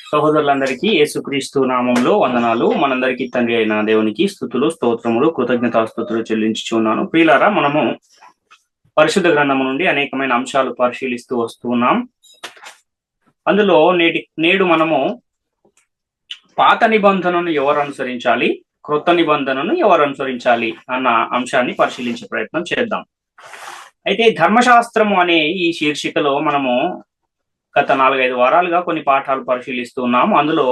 సహోదరులందరికీ యేసుక్రీస్తు నామంలో వందనాలు. మనందరికీ తండ్రి అయిన దేవునికి స్తుతులు, స్తోత్రములు, కృతజ్ఞతాస్తుతులు చెల్లించుచున్నాను. ప్రియులారా, మనము పరిశుద్ధ గ్రంథము నుండి అనేకమైన అంశాలు పరిశీలిస్తూ వస్తున్నాం. అందులో నేడు మనము పాత నిబంధనను ఎవరు అనుసరించాలి, క్రొత్త నిబంధనను ఎవరు అనుసరించాలి అన్న అంశాన్ని పరిశీలించే ప్రయత్నం చేద్దాం. అయితే ధర్మశాస్త్రము అనే ఈ శీర్షికలో మనము గత 4-5 వారాలుగా కొన్ని పాఠాలు పరిశీలిస్తున్నాము. అందులో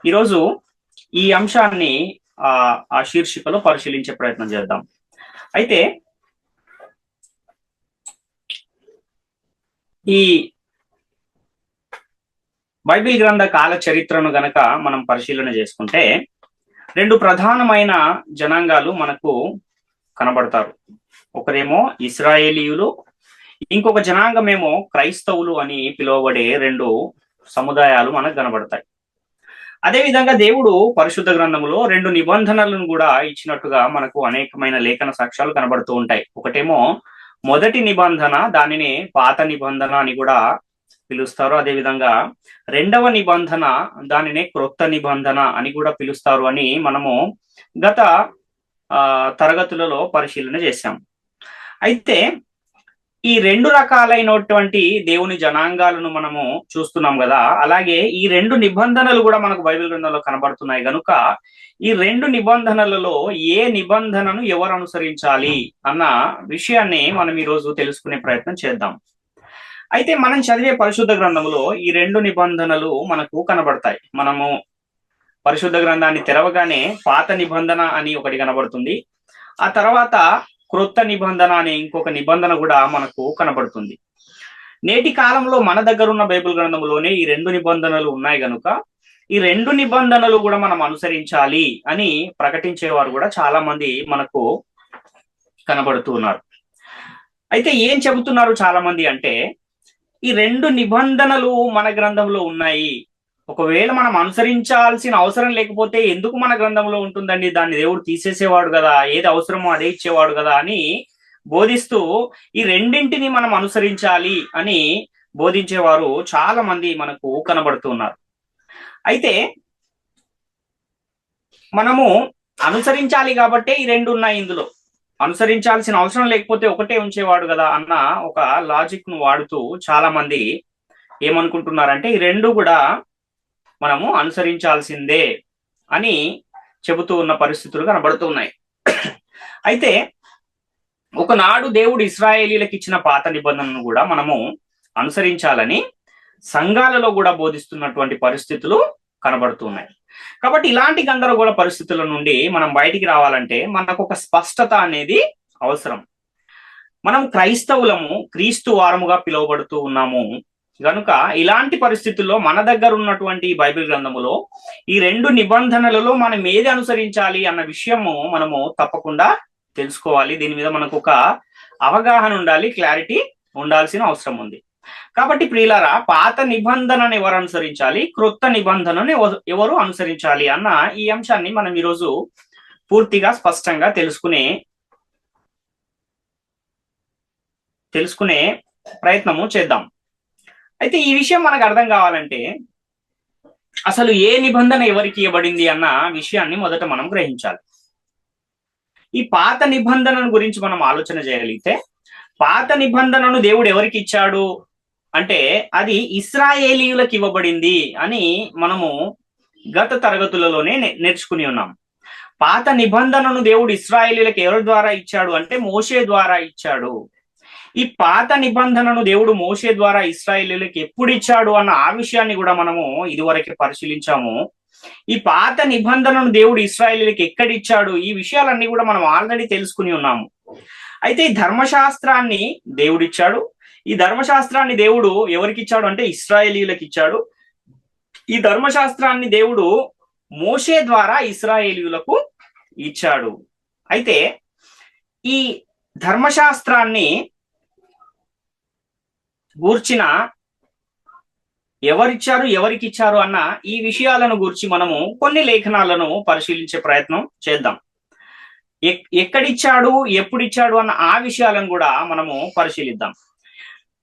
ఈరోజు ఈ అంశాన్ని ఆ శీర్షికలో పరిశీలించే ప్రయత్నం చేద్దాం. అయితే ఈ బైబిల్ గ్రంథ కాల చరిత్రను గనక మనం పరిశీలన చేసుకుంటే 2 ప్రధానమైన జనాంగాలు మనకు కనబడతారు. ఒకరేమో ఇశ్రాయేలీయులు, ఇంకొక జనాంగమేమో క్రైస్తవులు అని పిలువబడే 2 సముదాయాలు మనకు కనబడతాయి. అదేవిధంగా దేవుడు పరిశుద్ధ గ్రంథములో 2 నిబంధనలను కూడా ఇచ్చినట్టుగా మనకు అనేకమైన లేఖన సాక్ష్యాలు కనబడుతూ ఉంటాయి. ఒకటేమో మొదటి నిబంధన, దానిని పాత నిబంధన అని కూడా పిలుస్తారు. అదేవిధంగా 2వ నిబంధన, దానినే క్రొత్త నిబంధన అని కూడా పిలుస్తారు అని మనము గత తరగతులలో పరిశీలన చేశాం. అయితే ఈ 2 రకాలైనటువంటి దేవుని జనాంగాలను మనము చూస్తున్నాం కదా. అలాగే ఈ 2 నిబంధనలు కూడా మనకు బైబిల్ గ్రంథంలో కనబడుతున్నాయి కనుక ఈ 2 నిబంధనలలో ఏ నిబంధనను ఎవరు అనుసరించాలి అన్న విషయాన్ని మనం ఈరోజు తెలుసుకునే ప్రయత్నం చేద్దాం. అయితే మనం చదివే పరిశుద్ధ గ్రంథంలో ఈ 2 నిబంధనలు మనకు కనబడతాయి. మనము పరిశుద్ధ గ్రంథాన్ని తెరవగానే పాత నిబంధన అని ఒకటి కనబడుతుంది, ఆ తర్వాత క్రొత్త నిబంధన అనే ఇంకొక నిబంధన కూడా మనకు కనబడుతుంది. నేటి కాలంలో మన దగ్గర ఉన్న బైబిల్ గ్రంథంలోనే ఈ 2 నిబంధనలు ఉన్నాయి కనుక ఈ 2 నిబంధనలు కూడా మనం అనుసరించాలి అని ప్రకటించేవారు కూడా చాలా మంది మనకు కనబడుతూ ఉన్నారు. అయితే ఏం చెబుతున్నారు చాలా మంది అంటే, ఈ 2 నిబంధనలు మన గ్రంథంలో ఉన్నాయి, ఒకవేళ మనం అనుసరించాల్సిన అవసరం లేకపోతే ఎందుకు మన గ్రంథంలో ఉంటుందండి, దాన్ని దేవుడు తీసేసేవాడు కదా, ఏది అవసరమో అదే ఇచ్చేవాడు కదా అని బోధిస్తూ ఈ 2ంటిని మనం అనుసరించాలి అని బోధించేవారు చాలా మంది మనకు కనబడుతూ ఉన్నారు. అయితే మనము అనుసరించాలి కాబట్టే ఈ 2 ఉన్నాయి, ఇందులో అనుసరించాల్సిన అవసరం లేకపోతే ఒకటే ఉంచేవాడు కదా అన్న ఒక లాజిక్ ను వాడుతూ చాలా మంది ఏమనుకుంటున్నారంటే ఈ 2 కూడా మనము అనుసరించాల్సిందే అని చెబుతూ ఉన్న పరిస్థితులు కనబడుతున్నాయి. అయితే ఒకనాడు దేవుడు ఇశ్రాయేలీలకు ఇచ్చిన పాత నిబంధనను కూడా మనము అనుసరించాలని సంఘాలలో కూడా బోధిస్తున్నటువంటి పరిస్థితులు కనబడుతున్నాయి. కాబట్టి ఇలాంటి గందరగోళ పరిస్థితుల నుండి మనం బయటికి రావాలంటే మనకు ఒక స్పష్టత అనేది అవసరం. మనం క్రైస్తవులము, క్రీస్తు వారముగా పిలువబడుతూ ఉన్నాము గనుక ఇలాంటి పరిస్థితుల్లో మన దగ్గర ఉన్నటువంటి బైబిల్ గ్రంథములో ఈ 2 నిబంధనలలో మనం ఏది అనుసరించాలి అన్న విషయము మనము తప్పకుండా తెలుసుకోవాలి. దీని మీద మనకు ఒక అవగాహన ఉండాలి, క్లారిటీ ఉండాల్సిన అవసరం ఉంది. కాబట్టి ప్రియులారా, పాత నిబంధనను ఎవరు అనుసరించాలి, క్రొత్త నిబంధనను ఎవరు అనుసరించాలి అన్న ఈ అంశాన్ని మనం ఈరోజు పూర్తిగా స్పష్టంగా తెలుసుకునే ప్రయత్నము చేద్దాం. అయితే ఈ విషయం మనకు అర్థం కావాలంటే అసలు ఏ నిబంధన ఎవరికి ఇవ్వబడింది అన్న విషయాన్ని మొదట మనం గ్రహించాలి. ఈ పాత నిబంధనను గురించి మనం ఆలోచన చేయగలిగితే, పాత నిబంధనను దేవుడు ఎవరికి ఇచ్చాడు అంటే అది ఇశ్రాయేలీయులకు ఇవ్వబడింది అని మనము గత తరగతులలోనే నేర్చుకుని ఉన్నాం. పాత నిబంధనను దేవుడు ఇశ్రాయేలీయులకు ఎవరి ద్వారా ఇచ్చాడు అంటే మోషే ద్వారా ఇచ్చాడు. ఈ పాత నిబంధనను దేవుడు మోషే ద్వారా ఇశ్రాయేలీయులకు ఎప్పుడు ఇచ్చాడు అన్న ఆ విషయాన్ని కూడా మనము ఇదివరకే పరిశీలించాము. ఈ పాత నిబంధనను దేవుడు ఇశ్రాయేలీయులకు ఎక్కడిచ్చాడు, ఈ విషయాలన్నీ కూడా మనం ఆల్రెడీ తెలుసుకుని ఉన్నాము. అయితే ఈ ధర్మశాస్త్రాన్ని దేవుడిచ్చాడు. ఈ ధర్మశాస్త్రాన్ని దేవుడు ఎవరికి ఇచ్చాడు అంటే ఇశ్రాయేలీయులకు ఇచ్చాడు. ఈ ధర్మశాస్త్రాన్ని దేవుడు మోషే ద్వారా ఇశ్రాయేలీయులకు ఇచ్చాడు. అయితే ఈ ధర్మశాస్త్రాన్ని గూర్చిన ఎవరిచ్చారు, ఎవరికి ఇచ్చారు అన్న ఈ విషయాలను గూర్చి మనము కొన్ని లేఖనాలను పరిశీలించే ప్రయత్నం చేద్దాం. ఎక్కడిచ్చాడు, ఎప్పుడు ఇచ్చాడు అన్న ఆ విషయాలను కూడా మనము పరిశీలిద్దాం.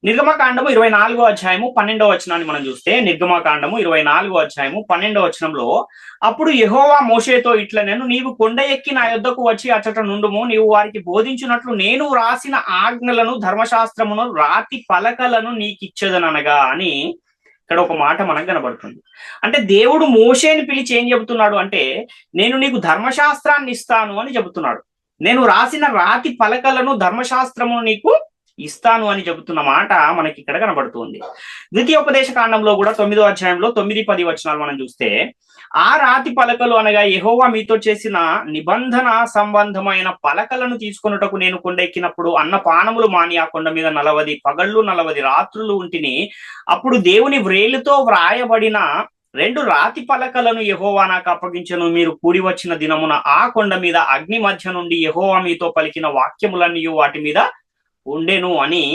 నిర్గమకాండము 24వ అధ్యాయము 12వ వచనాన్ని మనం చూస్తే, నిర్గమకాండము 24వ అధ్యాయము 12వ వచనంలో, అప్పుడు యెహోవా మోషేతో ఇట్లా, నేను నీవు కొండ ఎక్కి నా యొద్దకు వచ్చి అచ్చట నుండుము, నీవు వారికి బోధించినట్లు నేను రాసిన ఆజ్ఞలను ధర్మశాస్త్రమును రాతి పలకలను నీకిచ్చదనగా అని ఇక్కడ ఒక మాట మనకు కనబడుతుంది. అంటే దేవుడు మోషేని పిలిచి ఏం చెబుతున్నాడు అంటే, నేను నీకు ధర్మశాస్త్రాన్ని ఇస్తాను అని చెబుతున్నాడు. నేను రాసిన రాతి పలకలను ధర్మశాస్త్రమును నీకు ఇస్తాను అని చెబుతున్న మాట మనకి ఇక్కడ కనబడుతుంది. ద్వితీయోపదేశ కాండంలో కూడా 9వ అధ్యాయంలో 9-10 వచనాలు మనం చూస్తే, ఆ రాతి పలకలు అనగా యెహోవా మీతో చేసిన నిబంధన సంబంధమైన పలకలను తీసుకొనుటకు నేను కొండ ఎక్కినప్పుడు అన్నపానములు మాని ఆ కొండ మీద 40 పగళ్ళు 40 రాత్రులు ఉంటిని. అప్పుడు దేవుని వ్రేలుతో వ్రాయబడిన 2 రాతి పలకలను యెహోవా నాకు అప్పగించెను. మీరు కూడి వచ్చిన దినమున ఆ కొండ మీద అగ్ని మధ్య నుండి యెహోవా మీతో పలికిన వాక్యములన్నీ వాటి మీద ఉండెను అని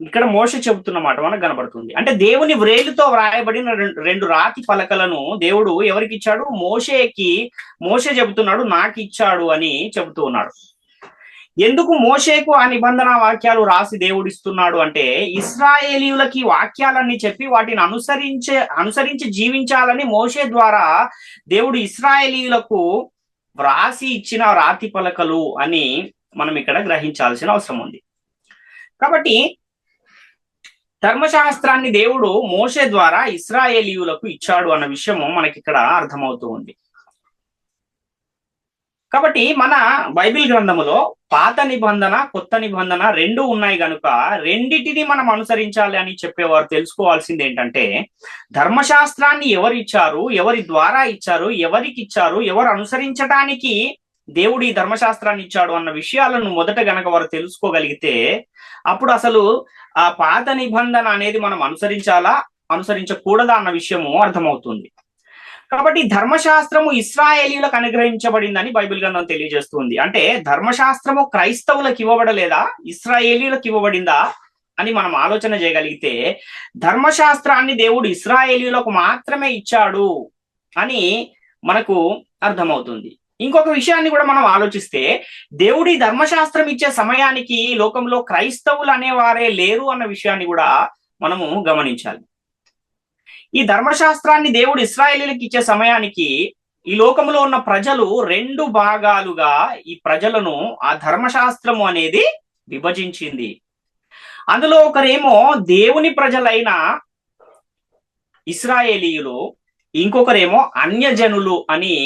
ఇక్కడ మోషే చెబుతున్నమాట మనకు కనబడుతుంది. అంటే దేవుని వ్రేలుతో వ్రాయబడిన 2 రాతి పలకలను దేవుడు ఎవరికి ఇచ్చాడు? మోషే చెబుతున్నాడు నాకు ఇచ్చాడు అని చెబుతూ ఉన్నాడు. ఎందుకు మోషేకు ఆ నిబంధన వాక్యాలు రాసి దేవుడు ఇస్తున్నాడు అంటే, ఇశ్రాయేలీయులకి వాక్యాలన్నీ చెప్పి వాటిని అనుసరించి జీవించాలని మోషే ద్వారా దేవుడు ఇశ్రాయేలీయులకు వ్రాసి ఇచ్చిన రాతి పలకలు అని మనం ఇక్కడ గ్రహించాల్సిన అవసరం ఉంది. కాబట్టి ధర్మశాస్త్రాన్ని దేవుడు మోషే ద్వారా ఇశ్రాయేలీయులకు ఇచ్చాడు అన్న విషయము మనకి ఇక్కడ అర్థమవుతూ ఉంది. కాబట్టి మన బైబిల్ గ్రంథములో పాత నిబంధన కొత్త నిబంధన 2 ఉన్నాయి కనుక రెండిటిని మనం అనుసరించాలి అని చెప్పేవారు తెలుసుకోవాల్సింది ఏంటంటే, ధర్మశాస్త్రాన్ని ఎవరు ఇచ్చారు, ఎవరి ద్వారా ఇచ్చారు, ఎవరికి ఇచ్చారు, ఎవరు అనుసరించడానికి దేవుడు ఈ ధర్మశాస్త్రాన్ని ఇచ్చాడు అన్న విషయాలను మొదట గనక వారు తెలుసుకోగలిగితే, అప్పుడు అసలు ఆ పాత నిబంధన అనేది మనం అనుసరించకూడదా అన్న విషయము అర్థమవుతుంది. కాబట్టి ధర్మశాస్త్రము ఇశ్రాయేలీయులకు అనుగ్రహించబడిందని బైబిల్ గ్రంథం తెలియజేస్తుంది. అంటే ధర్మశాస్త్రము క్రైస్తవులకు ఇవ్వబడలేదా, ఇశ్రాయేలీయులకు ఇవ్వబడిందా అని మనం ఆలోచన చేయగలిగితే, ధర్మశాస్త్రాన్ని దేవుడు ఇశ్రాయేలీయులకు మాత్రమే ఇచ్చాడు అని మనకు అర్థమవుతుంది. ఇంకొక విషయాన్ని కూడా మనం ఆలోచిస్తే, దేవుడి ధర్మశాస్త్రం ఇచ్చే సమయానికి లోకంలో క్రైస్తవులు అనేవారే లేరు అన్న విషయాన్ని కూడా మనము గమనించాలి. ఈ ధర్మశాస్త్రాన్ని దేవుడు ఇశ్రాయేలీయులకు ఇచ్చే సమయానికి ఈ లోకంలో ఉన్న ప్రజలు 2 భాగాలుగా ఈ ప్రజలను ఆ ధర్మశాస్త్రము అనేది విభజించింది. అందులో ఒకరేమో దేవుని ప్రజలైన ఇశ్రాయేలీయులు, ఇంకొకరేమో అన్యజనులు అని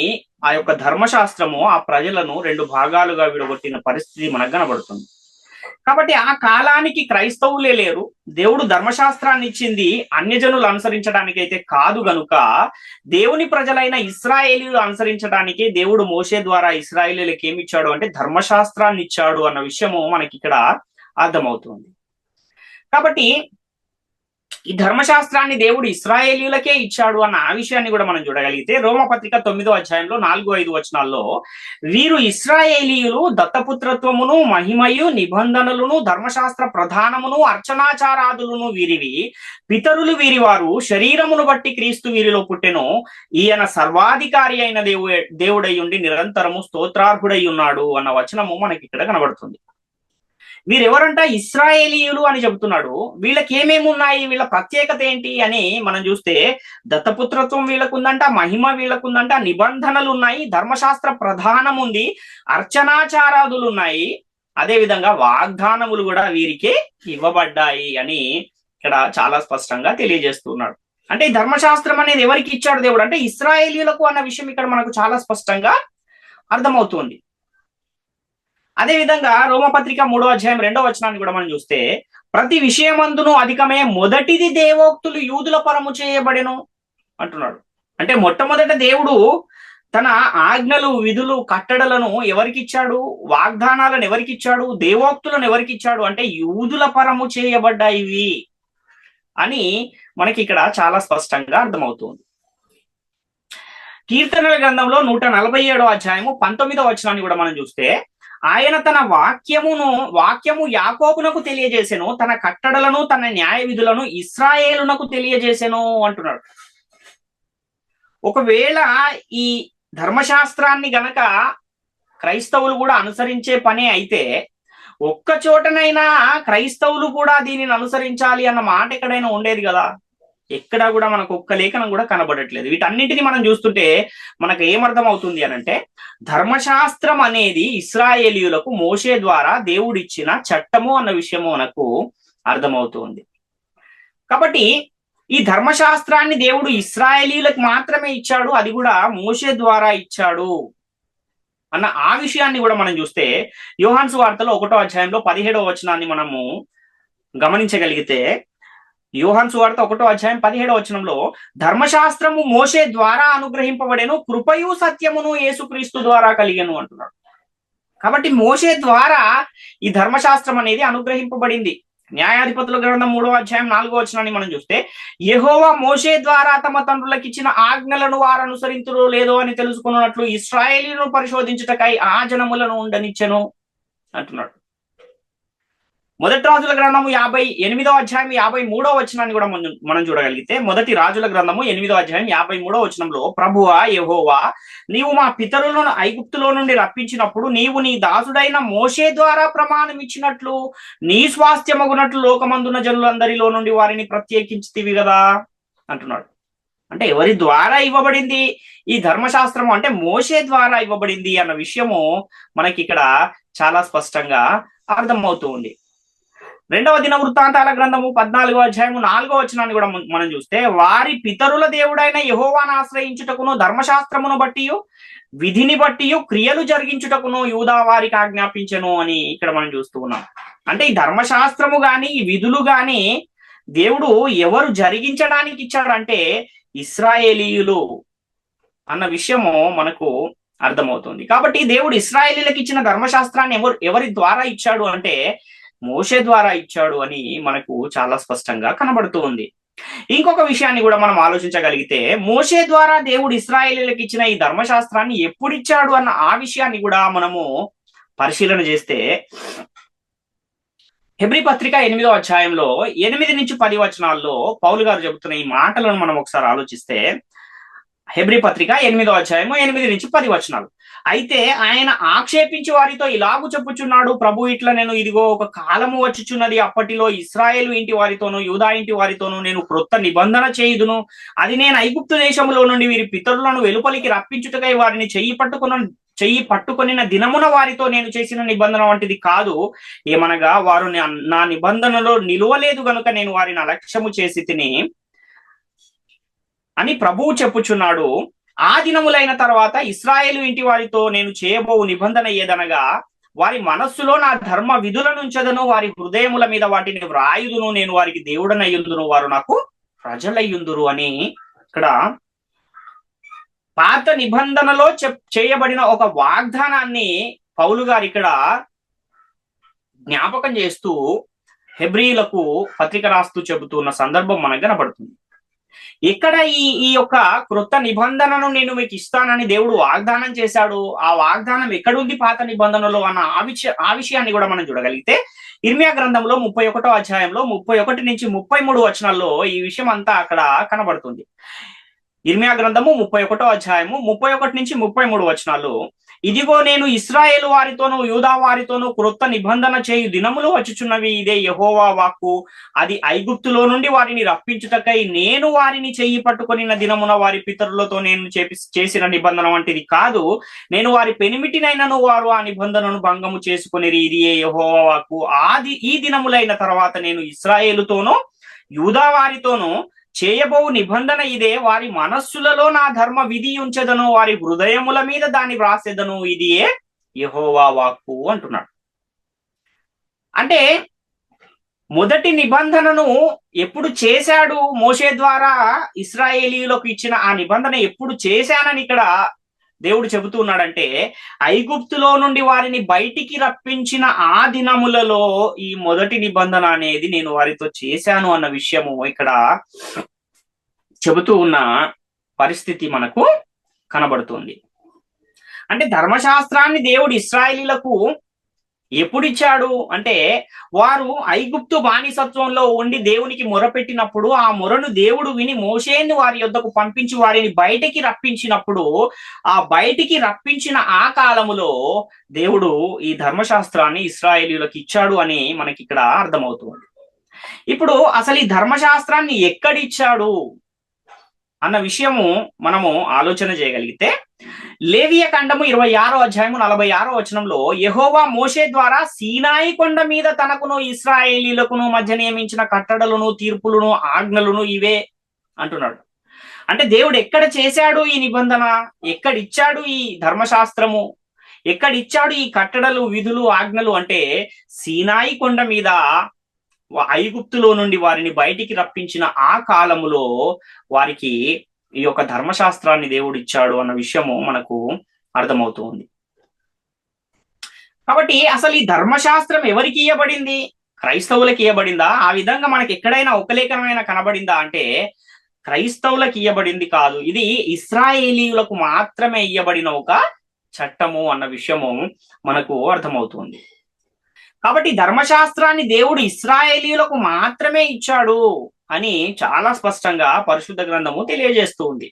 ఆ యొక్క ధర్మశాస్త్రము ఆ ప్రజలను 2 భాగాలుగా విడగొట్టిన పరిస్థితి మనకు కనబడుతుంది. కాబట్టి ఆ కాలానికి క్రైస్తవులే లేరు. దేవుడు ధర్మశాస్త్రాన్ని ఇచ్చింది అన్యజనులు అనుసరించడానికి అయితే కాదు గనుక, దేవుని ప్రజలైన ఇశ్రాయేలీయులు అనుసరించడానికి దేవుడు మోషే ద్వారా ఇశ్రాయేలీయులకు ఏమి ఇచ్చాడు అంటే ధర్మశాస్త్రాన్ని ఇచ్చాడు అన్న విషయము మనకి ఇక్కడ అర్థమవుతుంది. కాబట్టి ఈ ధర్మశాస్త్రాన్ని దేవుడు ఇశ్రాయేలీయులకే ఇచ్చాడు అన్న ఆ విషయాన్ని కూడా మనం చూడగలిగితే, రోమపత్రిక 9వ అధ్యాయంలో 4-5 వచనాల్లో, వీరు ఇశ్రాయేలీయులు దత్తపుత్రత్వమును మహిమయు నిబంధనలను ధర్మశాస్త్ర ప్రధానమును అర్చనాచారాదులను వీరివి, పితరులు వీరి వారు, శరీరమును బట్టి క్రీస్తు వీరిలో పుట్టెను, ఈయన సర్వాధికారి అయిన దేవుడై ఉండి నిరంతరము స్తోత్రార్హుడై ఉన్నాడు అన్న వచనము మనకి ఇక్కడ కనబడుతుంది. వీరెవరంట? ఇశ్రాయేలీయులు అని చెబుతున్నాడు. వీళ్ళకి ఏమేమి ఉన్నాయి, వీళ్ళ ప్రత్యేకత ఏంటి అని మనం చూస్తే, దత్తపుత్రత్వం వీళ్ళకుందంట, మహిమ వీళ్ళకుందంట, నిబంధనలు ఉన్నాయి, ధర్మశాస్త్ర ప్రధానం ఉంది, అర్చనాచారాదులు ఉన్నాయి, అదేవిధంగా వాగ్దానములు కూడా వీరికి ఇవ్వబడ్డాయి అని ఇక్కడ చాలా స్పష్టంగా తెలియజేస్తున్నాడు. అంటే ఈ ధర్మశాస్త్రం అనేది ఎవరికి ఇచ్చాడు దేవుడు అంటే ఇశ్రాయేలీయులకు అన్న విషయం ఇక్కడ మనకు చాలా స్పష్టంగా అర్థమవుతుంది. అదేవిధంగా రోమపత్రిక 3వ అధ్యాయం 2వ వచనాన్ని కూడా మనం చూస్తే, ప్రతి విషయమందును అధికమే మొదటిది దేవోక్తులు యూదుల పరము చేయబడెను అంటున్నాడు. అంటే మొట్టమొదట దేవుడు తన ఆజ్ఞలు, విధులు, కట్టడలను ఎవరికి ఇచ్చాడు, వాగ్దానాలను ఎవరికి ఇచ్చాడు, దేవోక్తులను ఎవరికి ఇచ్చాడు అంటే యూదుల పరము చేయబడ్డాయి అని మనకి ఇక్కడ చాలా స్పష్టంగా అర్థమవుతుంది. కీర్తనల గ్రంథంలో 147వ అధ్యాయము 19వ వచనాన్ని కూడా మనం చూస్తే, ఆయన తన వాక్యము యాకోబునకు తెలియజేసెను, తన కట్టడలను తన న్యాయ విధులను ఇశ్రాయేలునకు తెలియజేసెను అంటున్నాడు. ఒకవేళ ఈ ధర్మశాస్త్రాన్ని గనక క్రైస్తవులు కూడా అనుసరించే పనే అయితే, ఒక్క చోటనైనా క్రైస్తవులు కూడా దీనిని అనుసరించాలి అన్న మాట ఎక్కడైనా ఉండేది కదా? ఎక్కడా కూడా మనకు ఒక్క లేఖనం కూడా కనబడట్లేదు. వీటన్నిటిని మనం చూస్తుంటే మనకు ఏమర్థం అవుతుంది అనంటే, ధర్మశాస్త్రం అనేది ఇశ్రాయేలీయులకు మోషే ద్వారా దేవుడిచ్చిన చట్టము అన్న విషయము మనకు అర్థమవుతుంది. కాబట్టి ఈ ధర్మశాస్త్రాన్ని దేవుడు ఇశ్రాయేలీయులకు మాత్రమే ఇచ్చాడు, అది కూడా మోషే ద్వారా ఇచ్చాడు అన్న ఆ విషయాన్ని కూడా మనం చూస్తే యోహాను సువార్తలో 1వ అధ్యాయంలో 17వ వచనాన్ని మనము గమనించగలిగితే, యోహాను సువార్త 1వ అధ్యాయం 17వ వచనంలో, ధర్మశాస్త్రము మోషే ద్వారా అనుగ్రహింపబడెను, కృపయు సత్యమును యేసుక్రీస్తు ద్వారా కలిగెను అంటున్నాడు. కాబట్టి మోషే ద్వారా ఈ ధర్మశాస్త్రం అనేది అనుగ్రహింపబడింది. న్యాయాధిపతుల గ్రంథం 3వ అధ్యాయం 4వ వచనాన్ని మనం చూస్తే, యెహోవా మోషే ద్వారా తమ తండ్రులకు ఇచ్చిన ఆజ్ఞలను వారు అనుసరింతురో లేదో అని తెలుసుకున్నట్లు ఇశ్రాయేలీయులను పరిశోధించుటకై ఆ జనములను ఉండనిచ్చెను అంటున్నాడు. మొదటి రాజుల గ్రంథము 58వ అధ్యాయం 53వ వచనాన్ని కూడా మనం చూడగలిగితే, మొదటి రాజుల గ్రంథము 8వ అధ్యాయం 53వ వచనంలో, ప్రభువా యెహోవా, నీవు మా పితరులను ఐగుప్తులో నుండి రప్పించినప్పుడు నీవు నీ దాసుడైన మోషే ద్వారా ప్రమాణం ఇచ్చినట్లు నీ స్వాస్థ్యమగునట్లు లోకమందున జనులందరిలో నుండి వారిని ప్రత్యేకించితివి కదా అంటున్నాడు. అంటే ఎవరి ద్వారా ఇవ్వబడింది ఈ ధర్మశాస్త్రము అంటే మోషే ద్వారా ఇవ్వబడింది అన్న విషయము మనకి ఇక్కడ చాలా స్పష్టంగా అర్థమవుతూ ఉంది. 2వ దినవృత్తాంతాల గ్రంథము 14వ అధ్యాయము 4వ వచనాన్ని కూడా మనం చూస్తే, వారి పితరుల దేవుడైన యెహోవాను ఆశ్రయించుటకును ధర్మశాస్త్రమును బట్టి విధిని బట్టి క్రియలు జరిగించుటకును యూదా వారికి ఆజ్ఞాపించెను అని ఇక్కడ మనం చూస్తూ ఉన్నాం. అంటే ఈ ధర్మశాస్త్రము గాని ఈ విధులు గాని దేవుడు ఎవరు జరిగించడానికి ఇచ్చాడంటే ఇశ్రాయేలీయులు అన్న విషయము మనకు అర్థమవుతుంది. కాబట్టి దేవుడు ఇశ్రాయేలీయులకు ఇచ్చిన ధర్మశాస్త్రాన్ని ఎవరి ద్వారా ఇచ్చాడు అంటే మోషే ద్వారా ఇచ్చాడు అని మనకు చాలా స్పష్టంగా కనబడుతూ ఉంది. ఇంకొక విషయాన్ని కూడా మనం ఆలోచించగలిగితే, మోషే ద్వారా దేవుడు ఇశ్రాయేలీయులకు ఇచ్చిన ఈ ధర్మశాస్త్రాన్ని ఎప్పుడు ఇచ్చాడు అన్న ఆ విషయాన్ని కూడా మనము పరిశీలన చేస్తే, హెబ్రీ పత్రిక 8వ అధ్యాయంలో 8 నుంచి 10 వచనాల్లో పౌలు గారు చెబుతున్న ఈ మాటలను మనం ఒకసారి ఆలోచిస్తే, హెబ్రీ పత్రిక 8వ అధ్యాయము 8 నుంచి 10 వచనాలు. అయితే ఆయన ఆక్షేపించి వారితో ఇలాగు చెప్పుచున్నాడు, ప్రభు ఇట్లా నేను ఇదిగో ఒక కాలము వచ్చుచున్నది, అప్పటిలో ఇశ్రాయేలు ఇంటి వారితోనూ యూదా ఇంటి వారితోనూ నేను క్రొత్త నిబంధన చేయుదును. అది నేను ఐగుప్తు దేశములో నుండి వీరి పితరులను వెలుపలికి రప్పించుటకై వారిని చెయ్యి పట్టుకొనిన దినమున వారితో నేను చేసిన నిబంధన వంటిది కాదు. ఏమనగా వారు నా నిబంధనలో నిలువలేదు గనుక నేను వారిని అలక్ష్యము చేసి తిని అని ప్రభువు చెప్పుచున్నాడు. ఆ దినములైన తర్వాత ఇశ్రాయేలు ఇంటి వారితో నేను చేయబోవు నిబంధన ఏదనగా, వారి మనస్సులో నా ధర్మ విధులను ఉంచదను, వారి హృదయముల మీద వాటిని వ్రాయుదును, నేను వారికి దేవుడనయ్యుందును, వారు నాకు ప్రజలయ్యుందురు అని ఇక్కడ పాత నిబంధనలో చేయబడిన ఒక వాగ్దానాన్ని పౌలు గారు ఇక్కడ జ్ఞాపకం చేస్తూ హెబ్రీలకు పత్రిక రాస్తూ చెబుతున్న సందర్భం మనకు కనబడుతుంది. ఇక్కడ ఈ యొక్క క్రొత్త నిబంధనను నేను మీకు ఇస్తానని దేవుడు వాగ్దానం చేశాడు. ఆ వాగ్దానం ఎక్కడుంది పాత నిబంధనలో అన్న ఆ విషయాన్ని కూడా మనం చూడగలిగితే, ఇర్మియా గ్రంథంలో 31వ అధ్యాయంలో 31 నుంచి 33 వచనాల్లో ఈ విషయం అంతా అక్కడ కనబడుతుంది. ఇర్మియా గ్రంథము 31వ అధ్యాయము 31 నుంచి 33 వచనాలు, ఇదిగో నేను ఇశ్రాయేలు వారితోనూ యూదా వారితోనూ క్రొత్త నిబంధన చేయు దినములు వచ్చుచున్నవి, ఇదే యెహోవా వాక్కు. అది ఐగుప్తులో నుండి వారిని రప్పించుటకై నేను వారిని చెయ్యి పట్టుకొనిన దినమున వారి పితరులతో నేను చేసిన నిబంధన వంటిది కాదు. నేను వారి పెనిమిటినైనను వారు ఆ నిబంధనను భంగము చేసుకొనిరి, ఇది యెహోవా వాక్కు. ఈ దినములైన తర్వాత నేను ఇశ్రాయేలుతోనూ యూదా వారితోనూ చేయబోవు నిబంధన ఇదే, వారి మనస్సులలో నా ధర్మ విధి ఉంచెదను, వారి హృదయముల మీద దాన్ని వ్రాసేదను, ఇదియే యెహోవా వాక్కు అంటున్నాడు. అంటే మొదటి నిబంధనను ఎప్పుడు చేశాడు మోషే ద్వారా ఇశ్రాయేలీయులకు ఇచ్చిన ఆ నిబంధన ఎప్పుడు చేశానని ఇక్కడ దేవుడు చెబుతూ ఉన్నాడంటే, ఐగుప్తులో నుండి వారిని బయటికి రప్పించిన ఆ దినములలో ఈ మొదటి నిబంధన అనేది నేను వారితో చేశాను అన్న విషయము ఇక్కడ చెబుతూ ఉన్న పరిస్థితి మనకు కనబడుతుంది. అంటే ధర్మశాస్త్రాన్ని దేవుడు ఇశ్రాయేలీలకు ఎప్పుడు ఇచ్చాడు అంటే, వారు ఐగుప్తు బానిసత్వంలో ఉండి దేవునికి మొరపెట్టినప్పుడు ఆ మొరను దేవుడు విని మోషేని వారి యొద్దకు పంపించి వారిని బయటికి రప్పించినప్పుడు, ఆ బయటికి రప్పించిన ఆ కాలములో దేవుడు ఈ ధర్మశాస్త్రాన్ని ఇశ్రాయేలీయులకు ఇచ్చాడు అని మనకి ఇక్కడ అర్థమవుతుంది. ఇప్పుడు అసలు ఈ ధర్మశాస్త్రాన్ని ఎక్కడిచ్చాడు అన్న విషయము మనము ఆలోచన చేయగలిగితే, లేవియ ఖండము 26వ అధ్యాయము 46వ వచనంలో, యెహోవా మోషే ద్వారా సీనాయి కొండ మీద తనకును ఇశ్రాయేలీయులకును మధ్య నియమించిన కట్టడలను, తీర్పులను, ఆజ్ఞలను ఇవే అంటున్నాడు. అంటే దేవుడు ఎక్కడ చేశాడు ఈ నిబంధన, ఎక్కడిచ్చాడు ఈ ధర్మశాస్త్రము, ఎక్కడిచ్చాడు ఈ కట్టడలు, విధులు, ఆజ్ఞలు అంటే సీనాయి కొండ మీద ఐగుప్తులో నుండి వారిని బయటికి రప్పించిన ఆ కాలములో వారికి ఈ యొక్క ధర్మశాస్త్రాన్ని దేవుడు ఇచ్చాడు అన్న విషయము మనకు అర్థమవుతుంది. కాబట్టి అసలు ఈ ధర్మశాస్త్రం ఎవరికి ఇవ్వబడింది? క్రైస్తవులకు ఇవ్వబడిందా? ఆ విధంగా మనకి ఎక్కడైనా ఒక లేఖనమైనా కనబడిందా అంటే క్రైస్తవులకు ఇవ్వబడింది కాదు. ఇది ఇశ్రాయేలీయులకు మాత్రమే ఇవ్వబడిన ఒక చట్టము అన్న విషయము మనకు అర్థమవుతుంది. కాబట్టి ధర్మశాస్త్రాన్ని దేవుడు ఇశ్రాయేలీయులకు మాత్రమే ఇచ్చాడు అని చాలా స్పష్టంగా పరిశుద్ధ గ్రంథము తెలియజేస్తూ ఉంది.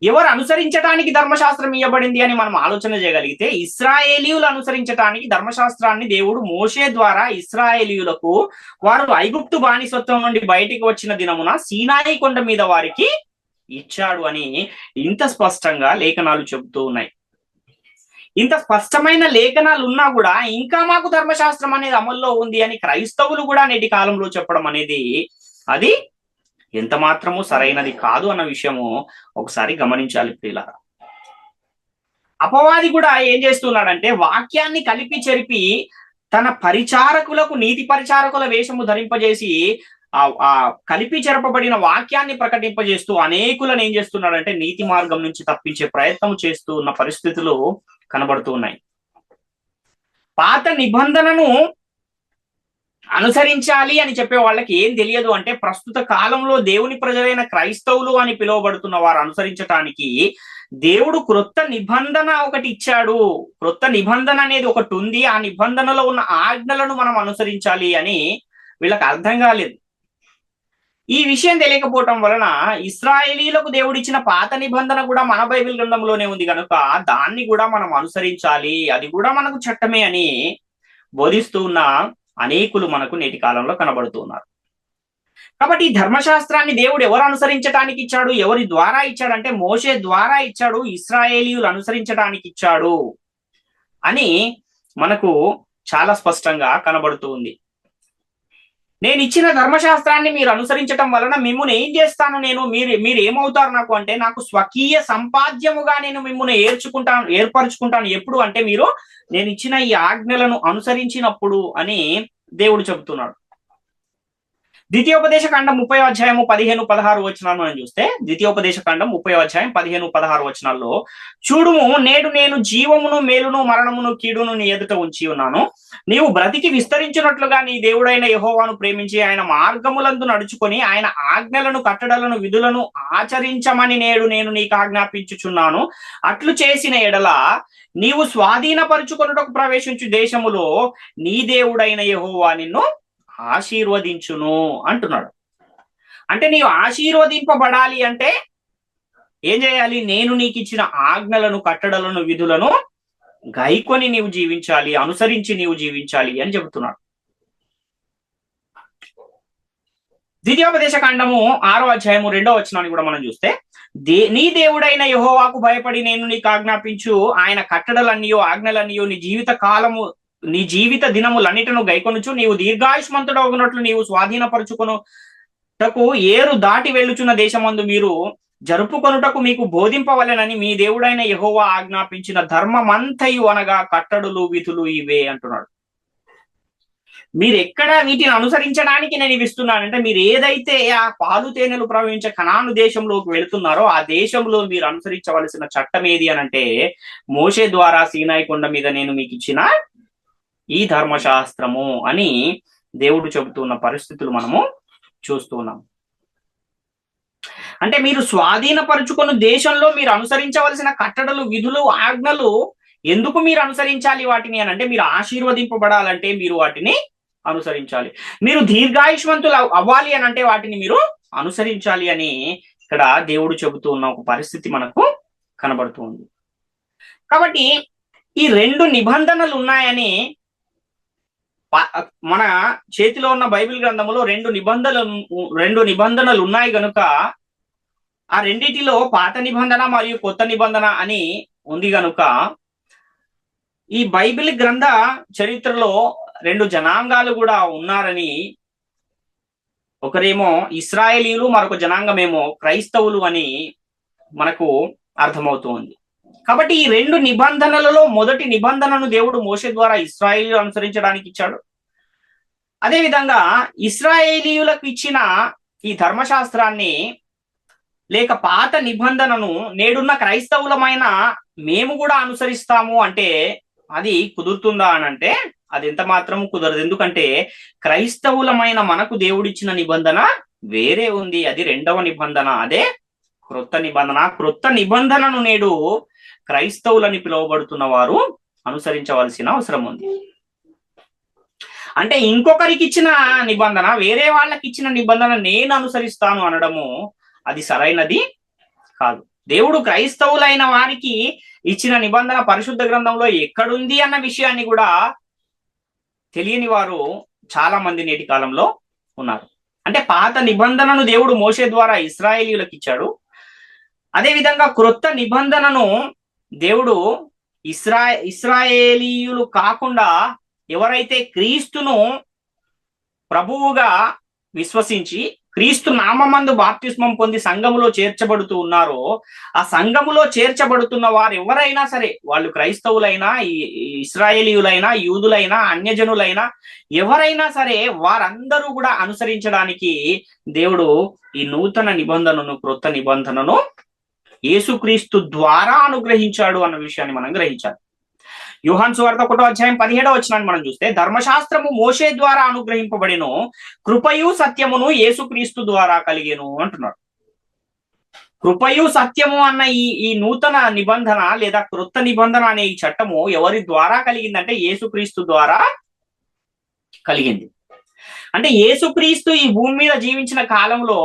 ఎవరు అనుసరించడానికి ధర్మశాస్త్రం ఇవ్వబడింది అని మనం ఆలోచన చేయగలిగితే, ఇశ్రాయేలీయులు అనుసరించడానికి ధర్మశాస్త్రాన్ని దేవుడు మోషే ద్వారా ఇశ్రాయేలీయులకు వారు ఐగుప్తు బానిసత్వం నుండి బయటికి వచ్చిన దినమున సీనాయి కొండ మీద వారికి ఇచ్చాడు అని ఇంత స్పష్టంగా లేఖనాలు చెబుతూ ఉన్నాయి. ఇంత స్పష్టమైన లేఖనాలు ఉన్నా కూడా ఇంకా మాకు ధర్మశాస్త్రం అనేది అమల్లో ఉంది అని క్రైస్తవులు కూడా నేటి కాలంలో చెప్పడం అనేది అది ఎంత మాత్రము సరైనది కాదు అన్న విషయము ఒకసారి గమనించాలి ప్రియులారా. అపవాది కూడా ఏం చేస్తున్నాడంటే వాక్యాన్ని కలిపి చెరిపి తన పరిచారకులకు, నీతి పరిచారకుల వేషము ధరింపజేసి ఆ కలిపి చెరపబడిన వాక్యాన్ని ప్రకటింపజేస్తూ అనేకులను ఏం చేస్తున్నాడంటే నీతి మార్గం నుంచి తప్పించే ప్రయత్నం చేస్తూ ఉన్న పరిస్థితులు కనబడుతూ ఉన్నాయి. పాత నిబంధనను అనుసరించాలి అని చెప్పే వాళ్ళకి ఏం తెలియదు అంటే, ప్రస్తుత కాలంలో దేవుని ప్రజలైన క్రైస్తవులు అని పిలువబడుతున్న వారు అనుసరించటానికి దేవుడు క్రొత్త నిబంధన ఒకటి ఇచ్చాడు. క్రొత్త నిబంధన అనేది ఒకటి ఉంది. ఆ నిబంధనలో ఉన్న ఆజ్ఞలను మనం అనుసరించాలి అని వీళ్ళకి అర్థం కాలేదు. ఈ విషయం తెలియకపోవటం వలన ఇశ్రాయేలీలకు దేవుడు ఇచ్చిన పాత నిబంధన కూడా మన బైబిల్ గ్రంథంలోనే ఉంది కనుక దాన్ని కూడా మనం అనుసరించాలి, అది కూడా మనకు చట్టమే అని బోధిస్తూ ఉన్న అనేకులు మనకు నేటి కాలంలో కనబడుతూ ఉన్నారు. కాబట్టి ఈ ధర్మశాస్త్రాన్ని దేవుడు ఎవరు అనుసరించడానికి ఇచ్చాడు, ఎవరి ద్వారా ఇచ్చాడు అంటే మోషే ద్వారా ఇచ్చాడు, ఇశ్రాయేలీయులు అనుసరించడానికి ఇచ్చాడు అని మనకు చాలా స్పష్టంగా కనబడుతూ ఉంది. నేను ఇచ్చిన ధర్మశాస్త్రాన్ని మీరు అనుసరించటం వలన మిమ్మును ఏం చేస్తాను నేను, మీరు ఏమవుతారు నాకు అంటే, నాకు స్వకీయ సంపాద్యముగా నేను మిమ్మును ఏర్పరచుకుంటాను. ఎప్పుడు అంటే మీరు నేను ఇచ్చిన ఈ ఆజ్ఞలను అనుసరించినప్పుడు అని దేవుడు చెబుతున్నాడు. ద్వితీయోపదేశ కాండం 30వ అధ్యాయము 15-16 వచనాలు మనం చూస్తే, ద్వితీయోపదేశ కాండం 30వ అధ్యాయం 15-16 వచనాల్లో, చూడుము నేడు నేను జీవమును, మేలును, మరణమును, కీడును నీ ఎదుట ఉంచి ఉన్నాను. నీవు బ్రతికి విస్తరించినట్లుగా నీ దేవుడైన యెహోవాను ప్రేమించి ఆయన మార్గములందు నడుచుకొని ఆయన ఆజ్ఞలను, కట్టడలను, విధులను ఆచరించమని నేడు నేను నీకు ఆజ్ఞాపించుచున్నాను. అట్లు చేసిన ఎడల నీవు స్వాధీనపరుచుకొనుటకు ప్రవేశించు దేశములో నీ దేవుడైన యెహోవా నిన్ను ఆశీర్వదించును అంటున్నాడు. అంటే నీవు ఆశీర్వదింపబడాలి అంటే ఏం చేయాలి? నేను నీకు ఇచ్చిన ఆజ్ఞలను, కట్టడలను, విధులను గైకొని నీవు జీవించాలి, అనుసరించి నీవు జీవించాలి అని చెబుతున్నాడు. ద్వితీయోపదేశ కాండము 6వ అధ్యాయము 2వ వచనాన్ని కూడా మనం చూస్తే, నీ దేవుడైన యెహోవాకు భయపడి నేను నీకు ఆజ్ఞాపించు ఆయన కట్టడలన్నయో, ఆజ్ఞలన్నయో నీ జీవిత దినములన్నిటిను గైకొనుచు నీవు దీర్ఘాయుష్మంతుడు అవునట్లు నీవు స్వాధీనపరుచుకొనుటకు ఏరు దాటి వెళ్ళుచున్న దేశమందు మీరు జరుపుకొనుటకు మీకు బోధింపవలెనని మీ దేవుడైన యెహోవా ఆజ్ఞాపించిన ధర్మమంతయు అనగా కట్టడులు, విధులు ఇవే అంటున్నాడు. మీరు ఎక్కడ వీటిని అనుసరించడానికి నేను ఇవి ఇస్తున్నానంటే, మీరు ఏదైతే ఆ పాలు తేనెలు ప్రవహించే కనాను దేశంలోకి వెళుతున్నారో ఆ దేశంలో మీరు అనుసరించవలసిన చట్టం ఏది అనంటే, మోషే ద్వారా సీనాయి కొండ మీద నేను మీకు ఇచ్చిన ఈ ధర్మశాస్త్రము అని దేవుడు చెబుతున్న పరిస్థితులు మనము చూస్తున్నాం. అంటే మీరు స్వాధీనపరుచుకున్న దేశంలో మీరు అనుసరించవలసిన కట్టడలు, విధులు, ఆజ్ఞలు ఎందుకు మీరు అనుసరించాలి వాటిని అని అంటే, మీరు ఆశీర్వదింపబడాలంటే మీరు వాటిని అనుసరించాలి. మీరు దీర్ఘాయుష్మంతులు అవ్వాలి అని అంటే వాటిని మీరు అనుసరించాలి అని ఇక్కడ దేవుడు చెబుతూ ఉన్న ఒక పరిస్థితి మనకు కనబడుతూ ఉంది. కాబట్టి ఈ 2 నిబంధనలు ఉన్నాయని మన చేతిలో ఉన్న బైబిల్ గ్రంథంలో 2 నిబంధనలు ఉన్నాయి గనుక ఆ రెండిటిలో పాత నిబంధన మరియు కొత్త నిబంధన అని ఉంది గనుక ఈ బైబిల్ గ్రంథ చరిత్రలో 2 జనాంగాలు కూడా ఉన్నారని, ఒకరేమో ఇశ్రాయేలీయులు, మరొక జనాంగమేమో క్రైస్తవులు అని మనకు అర్థమవుతుంది. కాబట్టి ఈ 2 నిబంధనలలో మొదటి నిబంధనను దేవుడు మోషే ద్వారా ఇశ్రాయేలీయులు అనుసరించడానికి ఇచ్చాడు. అదేవిధంగా ఇశ్రాయేలీయులకు ఇచ్చిన ఈ ధర్మశాస్త్రాన్ని లేక పాత నిబంధనను నేడున్న క్రైస్తవులమైన మేము కూడా అనుసరిస్తాము అంటే అది కుదురుతుందా అని అంటే అది ఎంత మాత్రము కుదరదు. ఎందుకంటే క్రైస్తవులమైన మనకు దేవుడిచ్చిన నిబంధన వేరే ఉంది. అది 2వ నిబంధన, అదే క్రొత్త నిబంధన. క్రొత్త నిబంధనను నేడు క్రైస్తవులని పిలువబడుతున్న వారు అనుసరించవలసిన అవసరం ఉంది. అంటే ఇంకొకరికి ఇచ్చిన నిబంధన, వేరే వాళ్ళకి ఇచ్చిన నిబంధన నేను అనుసరిస్తాను అనడము అది సరైనది కాదు. దేవుడు క్రైస్తవులైన వారికి ఇచ్చిన నిబంధన పరిశుద్ధ గ్రంథంలో ఎక్కడుంది అన్న విషయాన్ని కూడా తెలియని వారు చాలా మంది నేటి కాలంలో ఉన్నారు. అంటే పాత నిబంధనను దేవుడు మోషే ద్వారా ఇశ్రాయేలీయులకు ఇచ్చాడు. అదేవిధంగా క్రొత్త నిబంధనను దేవుడు ఇశ్రాయేలీయులు కాకుండా ఎవరైతే క్రీస్తును ప్రభువుగా విశ్వసించి క్రీస్తు నామమందు బాప్తిస్మం పొంది సంఘములో చేర్చబడుతూ ఉన్నారో, ఆ సంఘములో చేర్చబడుతున్న వారు ఎవరైనా సరే, వాళ్ళు క్రైస్తవులైనా, ఇశ్రాయేలీయులైనా, యూదులైనా, అన్యజనులైనా ఎవరైనా సరే వారందరూ కూడా అనుసరించడానికి దేవుడు ఈ నూతన నిబంధనను, క్రొత్త నిబంధనను యేసుక్రీస్తు ద్వారా అనుగ్రహించాడు అన్న విషయాన్ని మనం గ్రహించాలి. యోహాను సువార్త 1:17 వచనాన్ని మనం చూస్తే, ధర్మశాస్త్రము మోషే ద్వారా అనుగ్రహింపబడిను, కృపయు సత్యమును యేసుక్రీస్తు ద్వారా కలిగెను అంటున్నాడు. కృపయు సత్యము అన్న ఈ నూతన నిబంధన లేదా క్రొత్త నిబంధన అనే ఈ చట్టము ఎవరి ద్వారా కలిగిందంటే యేసుక్రీస్తు ద్వారా కలిగింది. అంటే యేసుక్రీస్తు ఈ భూమి మీద జీవించిన కాలంలో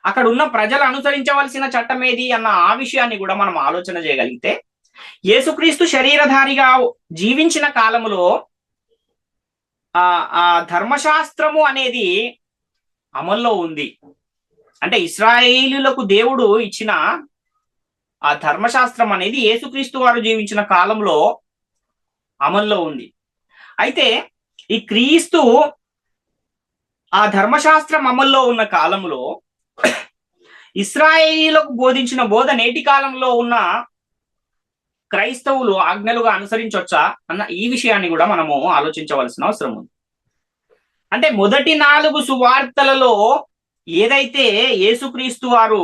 అక్కడ ఉన్న ప్రజలు అనుసరించవలసిన చట్టం ఏది అన్న ఆ విషయాన్ని కూడా మనం ఆలోచన చేయగలిగితే, యేసుక్రీస్తు శరీరధారిగా జీవించిన కాలంలో ఆ ధర్మశాస్త్రము అనేది అమల్లో ఉంది. అంటే ఇశ్రాయేలీయులకు దేవుడు ఇచ్చిన ఆ ధర్మశాస్త్రం అనేది యేసుక్రీస్తు వారు జీవించిన కాలంలో అమల్లో ఉంది. అయితే ఈ క్రీస్తు ఆ ధర్మశాస్త్రం అమల్లో ఉన్న కాలంలో ఇశ్రాయేలీయులకు బోధించిన బోధ నేటి కాలంలో ఉన్న క్రైస్తవులు ఆజ్ఞలుగా అనుసరించవచ్చా అన్న ఈ విషయాన్ని కూడా మనము ఆలోచించవలసిన అవసరం ఉంది. అంటే మొదటి 4 సువార్తలలో ఏదైతే యేసుక్రీస్తు వారు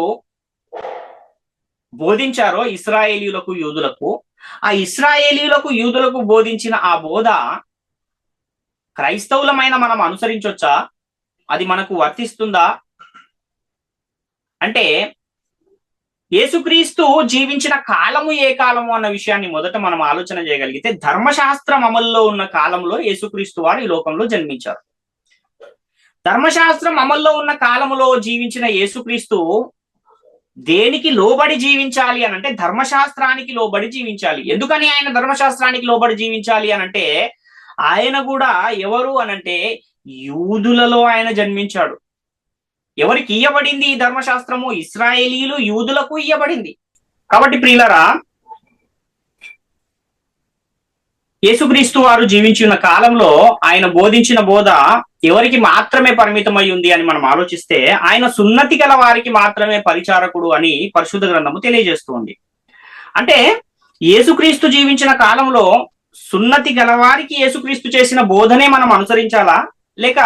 బోధించారో ఇశ్రాయేలీయులకు, యూదులకు, ఆ ఇశ్రాయేలీయులకు, యూదులకు బోధించిన ఆ బోధ క్రైస్తవులమైన మనం అనుసరించవచ్చా? అది మనకు వర్తిస్తుందా? అంటే యేసుక్రీస్తు జీవించిన కాలము ఏ కాలము అన్న విషయాన్ని మొదట మనం ఆలోచన చేయగలిగితే, ధర్మశాస్త్రం అమల్లో ఉన్న కాలంలో యేసుక్రీస్తు వారు ఈ లోకంలో జన్మించారు. ధర్మశాస్త్రం అమల్లో ఉన్న కాలంలో జీవించిన యేసుక్రీస్తు దేనికి లోబడి జీవించాలి అని అంటే ధర్మశాస్త్రానికి లోబడి జీవించాలి. ఎందుకని ఆయన ధర్మశాస్త్రానికి లోబడి జీవించాలి అని అంటే, ఆయన కూడా ఎవరు అనంటే యూదులలో ఆయన జన్మించాడు. ఎవరికి ఇయ్యబడింది ఈ ధర్మశాస్త్రము? ఇశ్రాయేలీయులు, యూదులకు ఇయ్యబడింది. కాబట్టి ప్రియులారా, యేసుక్రీస్తు వారు జీవించిన కాలంలో ఆయన బోధించిన బోధ ఎవరికి మాత్రమే పరిమితమై ఉంది అని మనం ఆలోచిస్తే, ఆయన సున్నతి గల వారికి మాత్రమే పరిచారకుడు అని పరిశుద్ధ గ్రంథము తెలియజేస్తుంది. అంటే యేసుక్రీస్తు జీవించిన కాలంలో సున్నతి గలవారికి యేసుక్రీస్తు చేసిన బోధనే మనం అనుసరించాలా, లేక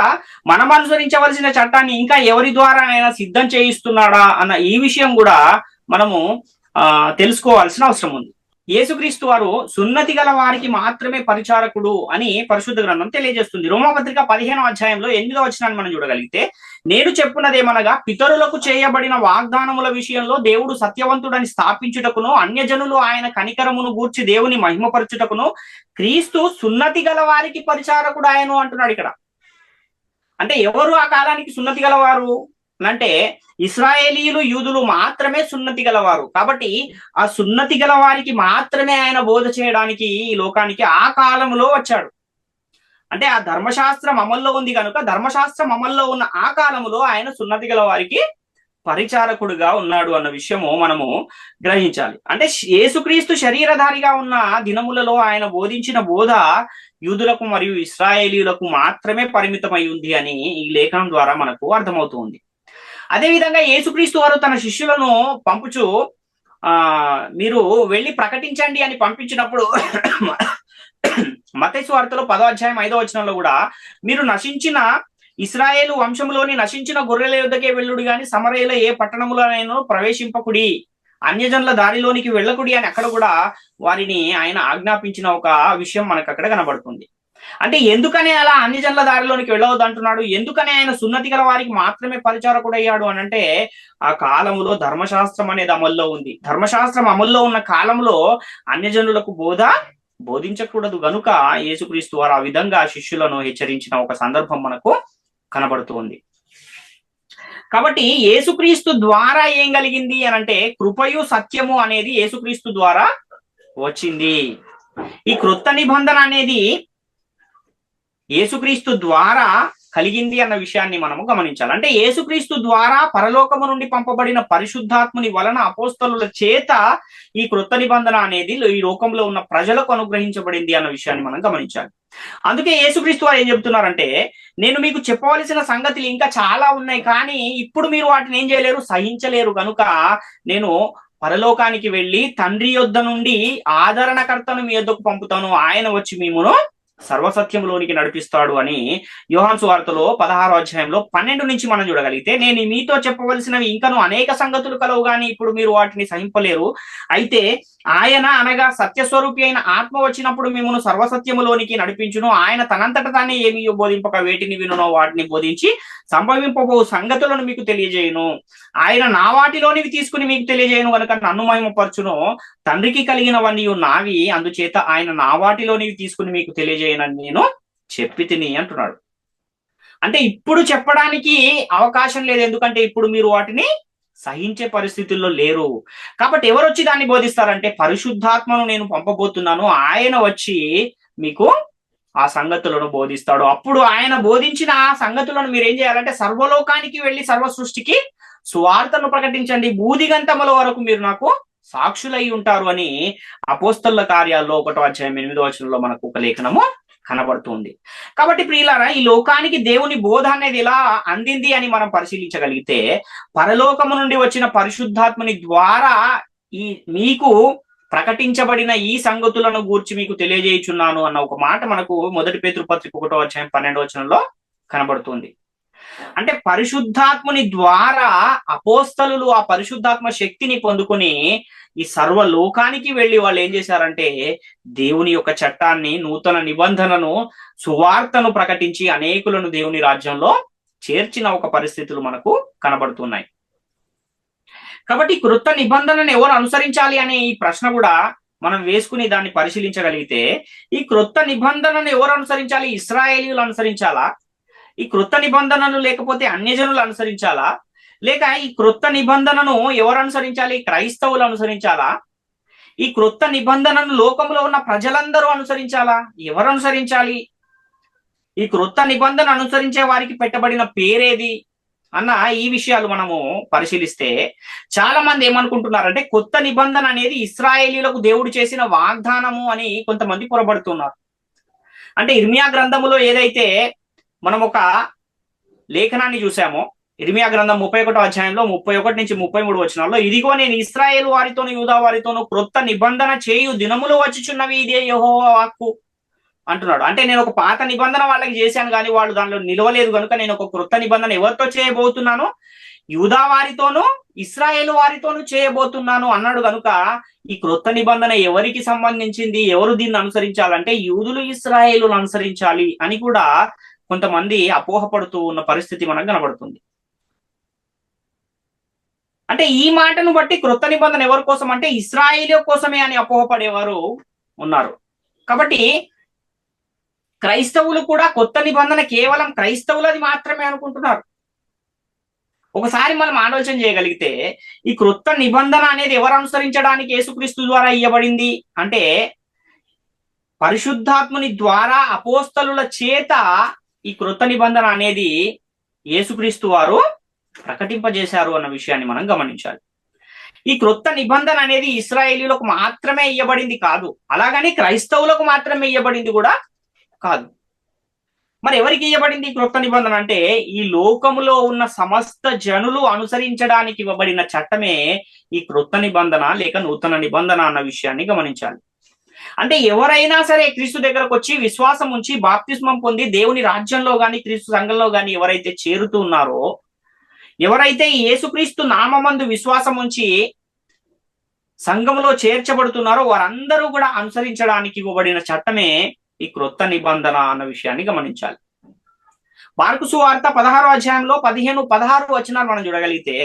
మనం అనుసరించవలసిన చట్టాన్ని ఇంకా ఎవరి ద్వారా ఆయన సిద్ధం చేయిస్తున్నాడా అన్న ఈ విషయం కూడా మనము తెలుసుకోవాల్సిన అవసరం ఉంది. యేసుక్రీస్తు వారు సున్నతి గల వారికి మాత్రమే పరిచారకుడు అని పరిశుద్ధ గ్రంథం తెలియజేస్తుంది. రోమాపత్రిక 15వ అధ్యాయంలో 8వ వచనాన్ని మనం చూడగలిగితే, నేను చెప్పున్నదేమనగా పితరులకు చేయబడిన వాగ్దానముల విషయంలో దేవుడు సత్యవంతుడని స్థాపించుటకును, అన్యజనులు ఆయన కనికరమును గూర్చి దేవుని మహిమపరచుటకును క్రీస్తు సున్నతి గల వారికి పరిచారకుడు ఆయను అంటున్నాడు ఇక్కడ. అంటే ఎవరు ఆ కాలానికి సున్నతి గలవారు అంటే ఇశ్రాయేలీయులు, యూదులు మాత్రమే సున్నతి గలవారు. కాబట్టి ఆ సున్నతి గల వారికి మాత్రమే ఆయన బోధ చేయడానికి ఈ లోకానికి ఆ కాలంలో వచ్చాడు. అంటే ఆ ధర్మశాస్త్రం అమల్లో ఉంది కనుక ధర్మశాస్త్రం అమల్లో ఉన్న ఆ కాలంలో ఆయన సున్నతి గల వారికి పరిచారకుడుగా ఉన్నాడు అన్న విషయము మనము గ్రహించాలి. అంటే యేసుక్రీస్తు శరీరధారిగా ఉన్న దినములలో ఆయన బోధించిన బోధ యూదులకు మరియు ఇశ్రాయేలీయులకు మాత్రమే పరిమితమై ఉంది అని ఈ లేఖనం ద్వారా మనకు అర్థమవుతుంది. అదేవిధంగా యేసుక్రీస్తు వారు తన శిష్యులను పంపుచు మీరు వెళ్ళి ప్రకటించండి అని పంపించినప్పుడు మత్తయి సువార్తలో 10వ అధ్యాయం 5వ వచనంలో కూడా మీరు నశించిన ఇశ్రాయేలు వంశంలోని నశించిన గొర్రెల యొద్దకే వెళ్ళుడు గాని సమరయల ఏ పట్టణములోనైనా ప్రవేశింపకుడి, అన్యజనుల దారిలోనికి వెళ్ళకుడి అని అక్కడ కూడా వారిని ఆయన ఆజ్ఞాపించిన ఒక విషయం మనకు అక్కడ కనబడుతుంది. అంటే ఎందుకనే అలా అన్యజనుల దారిలోనికి వెళ్ళవద్దు అంటున్నాడు? ఎందుకనే ఆయన సున్నతి గల వారికి మాత్రమే పరిచారకుడు అయ్యాడు అని అంటే, ఆ కాలంలో ధర్మశాస్త్రం అనేది అమల్లో ఉంది. ధర్మశాస్త్రం అమల్లో ఉన్న కాలంలో అన్యజనులకు బోధించకూడదు గనుక యేసుక్రీస్తు వారు ఆ విధంగా శిష్యులను హెచ్చరించిన ఒక సందర్భం మనకు కనబడుతుంది. కాబట్టి యేసుక్రీస్తు ద్వారా ఏం కలిగింది అని అంటే, కృపయు సత్యము అనేది యేసుక్రీస్తు ద్వారా వచ్చింది. ఈ క్రొత్త నిబంధన అనేది యేసుక్రీస్తు ద్వారా కలిగింది అన్న విషయాన్ని మనము గమనించాలి. అంటే యేసుక్రీస్తు ద్వారా పరలోకము నుండి పంపబడిన పరిశుద్ధాత్ముని వలన అపోస్తలుల చేత ఈ క్రొత్త నిబంధన అనేది ఈ లోకంలో ఉన్న ప్రజలకు అనుగ్రహించబడింది అన్న విషయాన్ని మనం గమనించాలి. అందుకే యేసుక్రీస్తు వారు ఏం చెబుతున్నారంటే, నేను మీకు చెప్పవలసిన సంగతులు ఇంకా చాలా ఉన్నాయి, కానీ ఇప్పుడు మీరు వాటిని ఏం చేయలేరు, సహించలేరు కనుక నేను పరలోకానికి వెళ్ళి తండ్రి యొద్ద నుండి ఆదరణకర్తను మీ యొద్దకు పంపుతాను, ఆయన వచ్చి మిమ్మును సర్వసత్యంలోనికి నడిపిస్తాడు అని యోహాను సువార్తలో 16వ అధ్యాయంలో 12 నుంచి మనం చూడగలిగితే, నేను మీతో చెప్పవలసినవి ఇంకను అనేక సంగతులు కలవు కానీ ఇప్పుడు మీరు వాటిని సహింపలేరు. అయితే ఆయన అనగా సత్యస్వరూపి అయిన ఆత్మ వచ్చినప్పుడు మిమ్మల్ని సర్వసత్యములోనికి నడిపించును. ఆయన తనంతట తానే ఏమి బోధింపక వేటిని వినునో వాటిని బోధించి సంభవింపబో సంగతులను మీకు తెలియజేయును. ఆయన నా వాటిలోనివి తీసుకుని మీకు తెలియజేయను కనుక నన్ను మహిమపరచును. తండ్రికి కలిగినవన్నీ నావి, అందుచేత ఆయన నా వాటిలోనివి తీసుకుని మీకు తెలియజేయనని నేను చెప్పి తిని అంటున్నాడు. అంటే ఇప్పుడు చెప్పడానికి అవకాశం లేదు, ఎందుకంటే ఇప్పుడు మీరు వాటిని సహించే పరిస్థితుల్లో లేరు. కాబట్టి ఎవరు వచ్చి దాన్ని బోధిస్తారంటే, పరిశుద్ధాత్మను నేను పంపబోతున్నాను, ఆయన వచ్చి మీకు ఆ సంగతులను బోధిస్తాడు. అప్పుడు ఆయన బోధించిన ఆ సంగతులను మీరు ఏం చేయాలంటే, సర్వలోకానికి వెళ్ళి సర్వ సృష్టికి సువార్తను ప్రకటించండి, బూదిగంతముల వరకు మీరు నాకు సాక్షులై ఉంటారు అని అపోస్తలుల కార్యాల్లో 1వ అధ్యాయం 8వ వచనంలో మనకు ఒక లేఖనము కనబడుతుంది. కాబట్టి ప్రియులారా, ఈ లోకానికి దేవుని బోధ అనేది ఎలా అందింది అని మనం పరిశీలించగలిగితే, పరలోకము నుండి వచ్చిన పరిశుద్ధాత్మని ద్వారా ఈ మీకు ప్రకటించబడిన ఈ సంగతులను గూర్చి మీకు తెలియజేయుచున్నాను అన్న ఒక మాట మనకు 1 పేతురు పత్రిక 1వ అధ్యాయం 12వ వచనంలో కనబడుతుంది. అంటే పరిశుద్ధాత్మని ద్వారా అపోస్తలులు ఆ పరిశుద్ధాత్మ శక్తిని పొందుకొని ఈ సర్వలోకానికి వెళ్ళి వాళ్ళు ఏం చేశారంటే, దేవుని యొక్క చట్టాన్ని, నూతన నిబంధనను, సువార్తను ప్రకటించి అనేకులను దేవుని రాజ్యంలో చేర్చిన ఒక పరిస్థితులు మనకు కనబడుతున్నాయి. కాబట్టి క్రొత్త నిబంధనను ఎవరు అనుసరించాలి అనే ఈ ప్రశ్న కూడా మనం వేసుకుని దాన్ని పరిశీలించగలిగితే, ఈ క్రొత్త నిబంధనను ఎవరు అనుసరించాలి? ఇశ్రాయేలీయులు అనుసరించాలా? ఈ క్రొత్త నిబంధనలు లేకపోతే అన్యజనులు అనుసరించాలా? లేక ఈ క్రొత్త నిబంధనను ఎవరు అనుసరించాలి? క్రైస్తవులు అనుసరించాలా? ఈ క్రొత్త నిబంధనను లోకంలో ఉన్న ప్రజలందరూ అనుసరించాలా? ఎవరు అనుసరించాలి? ఈ క్రొత్త నిబంధన అనుసరించే వారికి పెట్టబడిన పేరేది అన్న ఈ విషయాలు మనము పరిశీలిస్తే, చాలా మంది ఏమనుకుంటున్నారంటే, కొత్త నిబంధన అనేది ఇశ్రాయేలీయులకు దేవుడు చేసిన వాగ్దానము అని కొంతమంది పొరబడుతున్నారు. అంటే ఇర్మియా గ్రంథములో ఏదైతే మనం ఒక లేఖనాన్ని చూసామో, ఇర్మియా గ్రంథం 31వ అధ్యాయంలో 31 నుంచి 33 వచనాల్లో, ఇదిగో నేను ఇశ్రాయేలు వారితోను యూదా వారితోను క్రొత్త నిబంధన చేయు దినములు వచ్చుచున్నవి, ఇదే యెహోవా వాక్కు అంటున్నాడు. అంటే నేను ఒక పాత నిబంధన వాళ్ళకి చేశాను కానీ వాళ్ళు దానిలో నిలవలేదు కనుక నేను ఒక క్రొత్త నిబంధన ఎవరితో చేయబోతున్నాను? యూదా వారితోనూ ఇశ్రాయేలు వారితోనూ చేయబోతున్నాను అన్నాడు కనుక ఈ క్రొత్త నిబంధన ఎవరికి సంబంధించింది, ఎవరు దీన్ని అనుసరించాలంటే యూదులు ఇశ్రాయేలును అనుసరించాలి అని కూడా కొంతమంది అపోహపడుతూ ఉన్న పరిస్థితి మనకు కనబడుతుంది. అంటే ఈ మాటను బట్టి క్రొత్త నిబంధన ఎవరి కోసం అంటే ఇశ్రాయేలు కోసమే అని అపోహపడేవారు ఉన్నారు. కాబట్టి క్రైస్తవులు కూడా కొత్త నిబంధన కేవలం క్రైస్తవులది మాత్రమే అనుకుంటున్నారు. ఒకసారి మనం ఆలోచన చేయగలిగితే ఈ క్రొత్త నిబంధన అనేది ఎవరు అనుసరించడానికి యేసుక్రీస్తు ద్వారా ఇవ్వబడింది అంటే పరిశుద్ధాత్ముని ద్వారా అపోస్తలుల చేత ఈ క్రొత్త నిబంధన అనేది యేసుక్రీస్తు వారు ప్రకటింపజేశారు అన్న విషయాన్ని మనం గమనించాలి. ఈ క్రొత్త నిబంధన అనేది ఇశ్రాయేలీయులకు మాత్రమే ఇవ్వబడింది కాదు, అలాగని క్రైస్తవులకు మాత్రమే ఇవ్వబడింది కూడా కాదు. మరి ఎవరికి ఇవ్వబడింది ఈ క్రొత్త నిబంధన అంటే ఈ లోకములో ఉన్న సమస్త జనులు అనుసరించడానికి ఇవ్వబడిన చట్టమే ఈ క్రొత్త నిబంధన లేక నూతన నిబంధన అన్న విషయాన్ని గమనించాలి. అంటే ఎవరైనా సరే క్రీస్తు దగ్గరకు వచ్చి విశ్వాసం ఉంచి బాప్తిస్మం పొంది దేవుని రాజ్యంలో గాని క్రీస్తు సంఘంలో గాని ఎవరైతే చేరుతూ ఉన్నారో, ఎవరైతే యేసుక్రీస్తు నామమందు విశ్వాసం ఉంచి సంఘంలో చేర్చబడుతున్నారో వారందరూ కూడా అనుసరించడానికి ఇవ్వబడిన చట్టమే ఈ క్రొత్త నిబంధన అన్న విషయాన్ని గమనించాలి. మార్కు సువార్త 16వ అధ్యాయంలో 15-16 వచనాలు మనం చూడగలిగితే,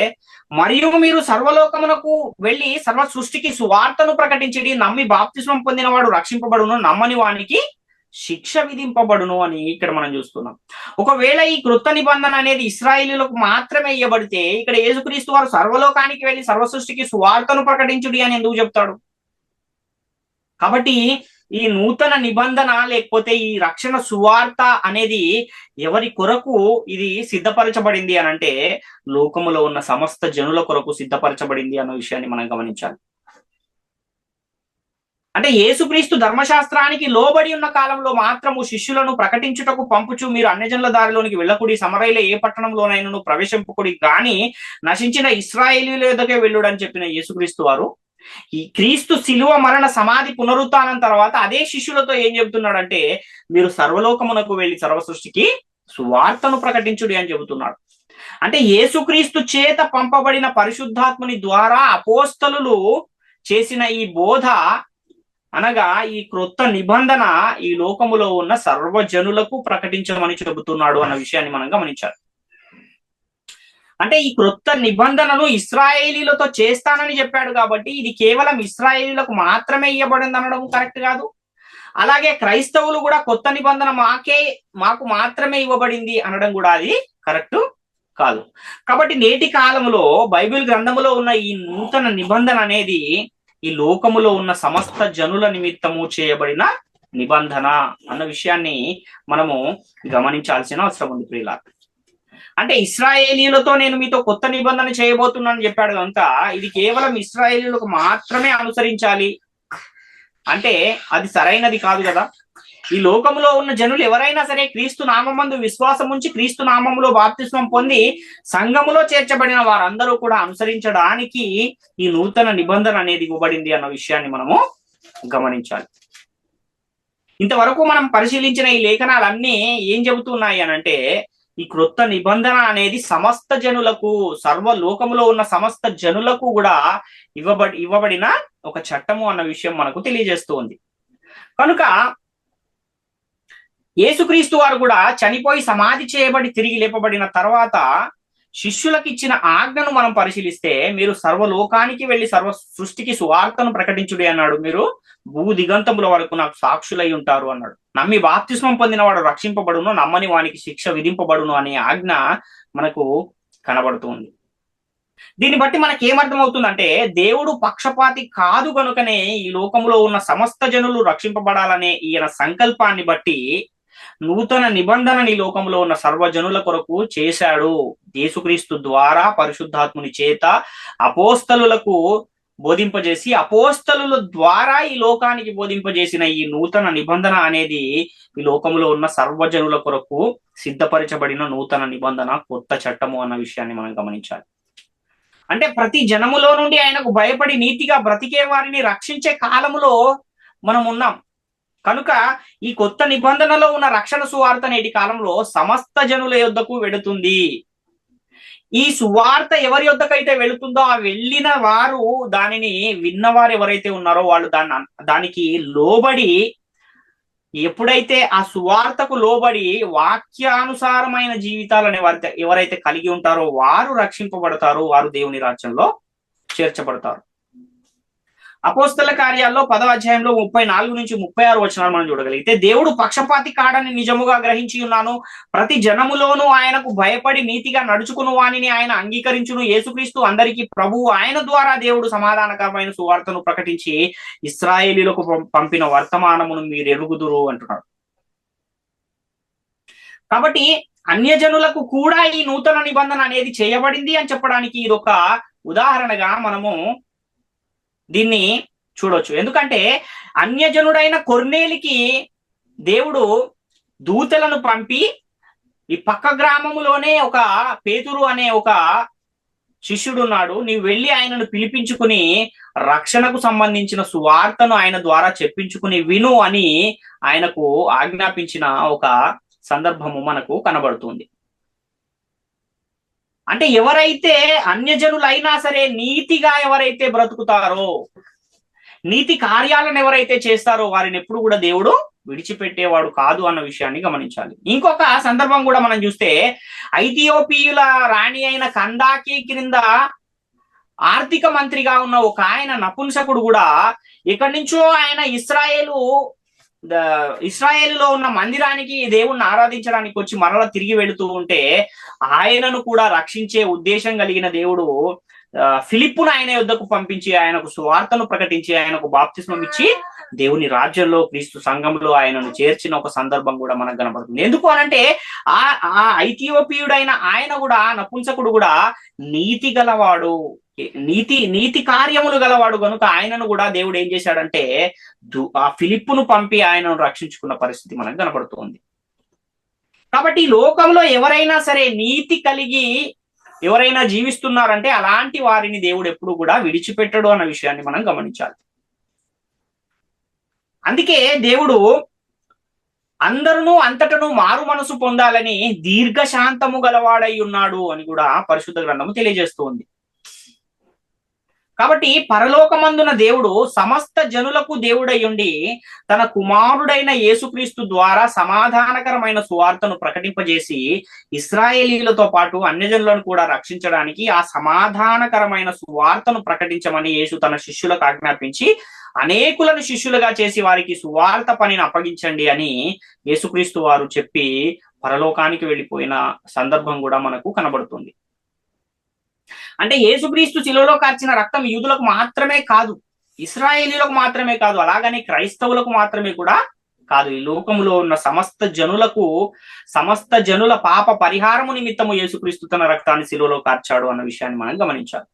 మరియు మీరు సర్వలోకమునకు వెళ్ళి సర్వ సృష్టికి సువార్తను ప్రకటించి నమ్మి బాప్తిస్మం పొందిన వాడు రక్షింపబడును, నమ్మని వానికి శిక్ష విధింపబడును అని ఇక్కడ మనం చూస్తున్నాం. ఒకవేళ ఈ క్రొత్త నిబంధన అనేది ఇశ్రాయేలీయులకు మాత్రమే ఇవ్వబడితే ఇక్కడ యేసుక్రీస్తు వారు సర్వలోకానికి వెళ్ళి సర్వ సృష్టికి సువార్తను ప్రకటించుడి అని ఎందుకు చెప్తాడు? కాబట్టి ఈ నూతన నిబంధన లేకపోతే ఈ రక్షణ సువార్త అనేది ఎవరి కొరకు ఇది సిద్ధపరచబడింది అని అంటే లోకములో ఉన్న సమస్త జనుల కొరకు సిద్ధపరచబడింది అన్న విషయాన్ని మనం గమనించాలి. అంటే యేసుక్రీస్తు ధర్మశాస్త్రానికి లోబడి ఉన్న కాలంలో మాత్రము శిష్యులను ప్రకటించుటకు పంపుచు మీరు అన్యజనుల దారిలోనికి వెళ్ళకుడి, సమరయుల ఏ పట్టణంలోనైనా ప్రవేశింపకుడి గాని నశించిన ఇశ్రాయేలీయుల యొద్దకే వెళ్ళుడని చెప్పిన యేసుక్రీస్తు వారు ఈ క్రీస్తు శిలువ మరణ సమాధి పునరుత్థానం తర్వాత అదే శిష్యులతో ఏం చెబుతున్నాడంటే మీరు సర్వలోకమునకు వెళ్ళి సర్వ సృష్టికి సువార్తను ప్రకటించుడి అని చెబుతున్నాడు. అంటే యేసుక్రీస్తు చేత పంపబడిన పరిశుద్ధాత్ముని ద్వారా అపోస్తలులు చేసిన ఈ బోధ అనగా ఈ క్రొత్త నిబంధన ఈ లోకములో ఉన్న సర్వజనులకు ప్రకటించమని చెబుతున్నాడు అన్న విషయాన్ని మనం గమనించాలి. అంటే ఈ క్రొత్త నిబంధనను ఇశ్రాయేలీలతో చేస్తానని చెప్పాడు కాబట్టి ఇది కేవలం ఇశ్రాయేలీలకు మాత్రమే ఇవ్వబడింది అనడం కరెక్ట్ కాదు. అలాగే క్రైస్తవులు కూడా కొత్త నిబంధన మాకు మాత్రమే ఇవ్వబడింది అనడం కూడా అది కరెక్ట్ కాదు. కాబట్టి నేటి కాలంలో బైబిల్ గ్రంథములో ఉన్న ఈ నూతన నిబంధన అనేది ఈ లోకములో ఉన్న సమస్త జనుల నిమిత్తము చేయబడిన నిబంధన అన్న విషయాన్ని మనము గమనించాల్సిన అవసరం ఉంది ప్రియులారా. అంటే ఇశ్రాయేలీయులతో నేను మీతో కొత్త నిబంధన చేయబోతున్నానని చెప్పాడు కనుక ఇది కేవలం ఇశ్రాయేలీయులకు మాత్రమే అనుసరించాలి అంటే అది సరైనది కాదు కదా. ఈ లోకంలో ఉన్న జనులు ఎవరైనా సరే క్రీస్తు నామమందు విశ్వాసం ఉంచి క్రీస్తు నామములో బాప్తిస్మం పొంది సంఘములో చేర్చబడిన వారందరూ కూడా అనుసరించడానికి ఈ నూతన నిబంధన అనేది ఇవ్వబడింది అన్న విషయాన్ని మనము గమనించాలి. ఇంతవరకు మనం పరిశీలించిన ఈ లేఖనాలన్నీ ఏం చెబుతున్నాయి అనంటే ఈ క్రొత్త నిబంధన అనేది సమస్త జనులకు సర్వలోకములో ఉన్న సమస్త జనులకు కూడా ఇవ్వబడిన ఒక చట్టము అన్న విషయం మనకు తెలియజేస్తూ ఉంది. కనుక యేసుక్రీస్తు వారు కూడా చనిపోయి సమాధి చేయబడి తిరిగి లేపబడిన తర్వాత శిష్యులకు ఇచ్చిన ఆజ్ఞను మనం పరిశీలిస్తే మీరు సర్వలోకానికి వెళ్ళి సర్వ సృష్టికి సువార్తను ప్రకటించుడి అన్నాడు. మీరు భూ దిగంతముల వరకు నాకు సాక్షులై ఉంటారు అన్నాడు. నమ్మి బాప్తిస్మం పొందిన వాడు రక్షింపబడును, నమ్మని వానికి శిక్ష విధింపబడును అనే ఆజ్ఞ మనకు కనబడుతుంది. దీన్ని బట్టి మనకి ఏమర్థమవుతుందంటే దేవుడు పక్షపాతి కాదు కనుకనే ఈ లోకంలో ఉన్న సమస్త జనులు రక్షింపబడాలనే ఈయన సంకల్పాన్ని బట్టి నూతన నిబంధనని లోకంలో ఉన్న సర్వజనుల కొరకు చేశాడు. యేసుక్రీస్తు ద్వారా పరిశుద్ధాత్ముని చేత అపోస్తలులకు బోధింపజేసి అపోస్తలుల ద్వారా ఈ లోకానికి బోధింపజేసిన ఈ నూతన నిబంధన అనేది ఈ లోకంలో ఉన్న సర్వజనుల కొరకు సిద్ధపరచబడిన నూతన నిబంధన, కొత్త చట్టము అన్న విషయాన్ని మనం గమనించాలి. అంటే ప్రతి జనములో నుండి ఆయనకు భయపడి నీతిగా బ్రతికే వారిని రక్షించే కాలములో మనం ఉన్నాం కనుక ఈ కొత్త నిబంధనలో ఉన్న రక్షణ సువార్త నేటి కాలంలో సమస్త జనుల యొద్దకు వెడుతుంది. ఈ సువార్త ఎవరి యొద్దకైతే వెళుతుందో ఆ వెళ్ళిన వారు, దానిని విన్నవారు ఎవరైతే ఉన్నారో వాళ్ళు దానికి లోబడి, ఎప్పుడైతే ఆ సువార్తకు లోబడి వాక్యానుసారమైన జీవితాలను ఎవరైతే కలిగి ఉంటారో వారు రక్షింపబడతారు, వారు దేవుని రాజ్యంలో చేర్చబడతారు. అపోస్తల కార్యాల్లో 10వ అధ్యాయంలో 34 నుంచి 36 వచనాలు మనం చూడగలిగితే, దేవుడు పక్షపాతి కాడని నిజముగా గ్రహించి ఉన్నాను, ప్రతి జనములోనూ ఆయనకు భయపడి నీతిగా నడుచుకుని వానిని ఆయన అంగీకరించును, యేసుక్రీస్తు అందరికీ ప్రభువు, ఆయన ద్వారా దేవుడు సమాధానకరమైన సువార్తను ప్రకటించి ఇశ్రాయేలీలకు పంపిన వర్తమానమును మీరు ఎరుగుదురు అంటున్నాడు. కాబట్టి అన్యజనులకు కూడా ఈ నూతన నిబంధన అనేది చేయబడింది అని చెప్పడానికి ఇదొక ఉదాహరణగా మనము దీన్ని చూడొచ్చు. ఎందుకంటే అన్యజనుడైన కొర్నేలికి దేవుడు దూతలను పంపి, ఈ పక్క గ్రామములోనే ఒక పేతురు అనే ఒక శిష్యుడు ఉన్నాడు, నీవు వెళ్ళి ఆయనను పిలిపించుకుని రక్షణకు సంబంధించిన సువార్తను ఆయన ద్వారా చెప్పించుకుని విను అని ఆయనకు ఆజ్ఞాపించిన ఒక సందర్భము మనకు కనబడుతుంది. అంటే ఎవరైతే అన్యజనులైనా సరే నీతిగా ఎవరైతే బ్రతుకుతారో, నీతి కార్యాలను ఎవరైతే చేస్తారో వారిని ఎప్పుడు కూడా దేవుడు విడిచిపెట్టేవాడు కాదు అన్న విషయాన్ని గమనించాలి. ఇంకొక సందర్భం కూడా మనం చూస్తే, ఐథియోపియుల రాణి అయిన కందాకి క్రింద ఆర్థిక మంత్రిగా ఉన్న ఒక ఆయన నపుంసకుడు కూడా ఇక్కడి నుంచో ఆయన ఇస్రాయేలులో ఉన్న మందిరానికి దేవుణ్ణి ఆరాధించడానికి వచ్చి మరలా తిరిగి వెళుతూ ఉంటే, ఆయనను కూడా రక్షించే ఉద్దేశం కలిగిన దేవుడు ఫిలిప్పును ఆయన యుద్ధకు పంపించి ఆయనకు సువార్తను ప్రకటించి ఆయనకు బాప్తిస్మం ఇచ్చి దేవుని రాజ్యంలో క్రీస్తు సంఘంలో ఆయనను చేర్చిన ఒక సందర్భం కూడా మనకు కనబడుతుంది. ఎందుకు అనంటే ఆ ఐథియోపియుడైన ఆయన కూడా, నపుంసకుడు కూడా నీతి గలవాడు, నీతి కార్యములు గలవాడు కనుక ఆయనను కూడా దేవుడు ఏం చేశాడంటే ఆ ఫిలిప్పును పంపి ఆయనను రక్షించుకున్న పరిస్థితి మనకు కనబడుతుంది. కాబట్టి ఈ లోకంలో ఎవరైనా సరే నీతి కలిగి ఎవరైనా జీవిస్తున్నారంటే అలాంటి వారిని దేవుడు ఎప్పుడు కూడా విడిచిపెట్టడు అన్న విషయాన్ని మనం గమనించాలి. అందుకే దేవుడు అందరూ అంతటను మారు మనసు పొందాలని దీర్ఘశాంతము గలవాడై ఉన్నాడు అని కూడా పరిశుద్ధ గ్రంథము తెలియజేస్తుంది. కాబట్టి పరలోకమందున దేవుడు సమస్త జనులకు దేవుడై ఉండి తన కుమారుడైన యేసుక్రీస్తు ద్వారా సమాధానకరమైన సువార్తను ప్రకటింపజేసి ఇశ్రాయేలీలతో పాటు అన్యజనులను కూడా రక్షించడానికి ఆ సమాధానకరమైన సువార్తను ప్రకటించమని యేసు తన శిష్యులకు ఆజ్ఞాపించి అనేకులను శిష్యులుగా చేసి వారికి సువార్త పనిని అప్పగించండి అని యేసుక్రీస్తు వారు చెప్పి పరలోకానికి వెళ్ళిపోయిన సందర్భం కూడా మనకు కనబడుతుంది. అంటే యేసుక్రీస్తు శిలువలో కార్చిన రక్తం యూదులకు మాత్రమే కాదు, ఇశ్రాయేలీలకు మాత్రమే కాదు, అలాగని క్రైస్తవులకు మాత్రమే కూడా కాదు, ఈ లోకములో ఉన్న సమస్త జనుల పాప పరిహారము నిమిత్తము యేసుక్రీస్తు తన రక్తాన్ని శిలువలో కార్చాడు అన్న విషయాన్ని మనం గమనించాలి.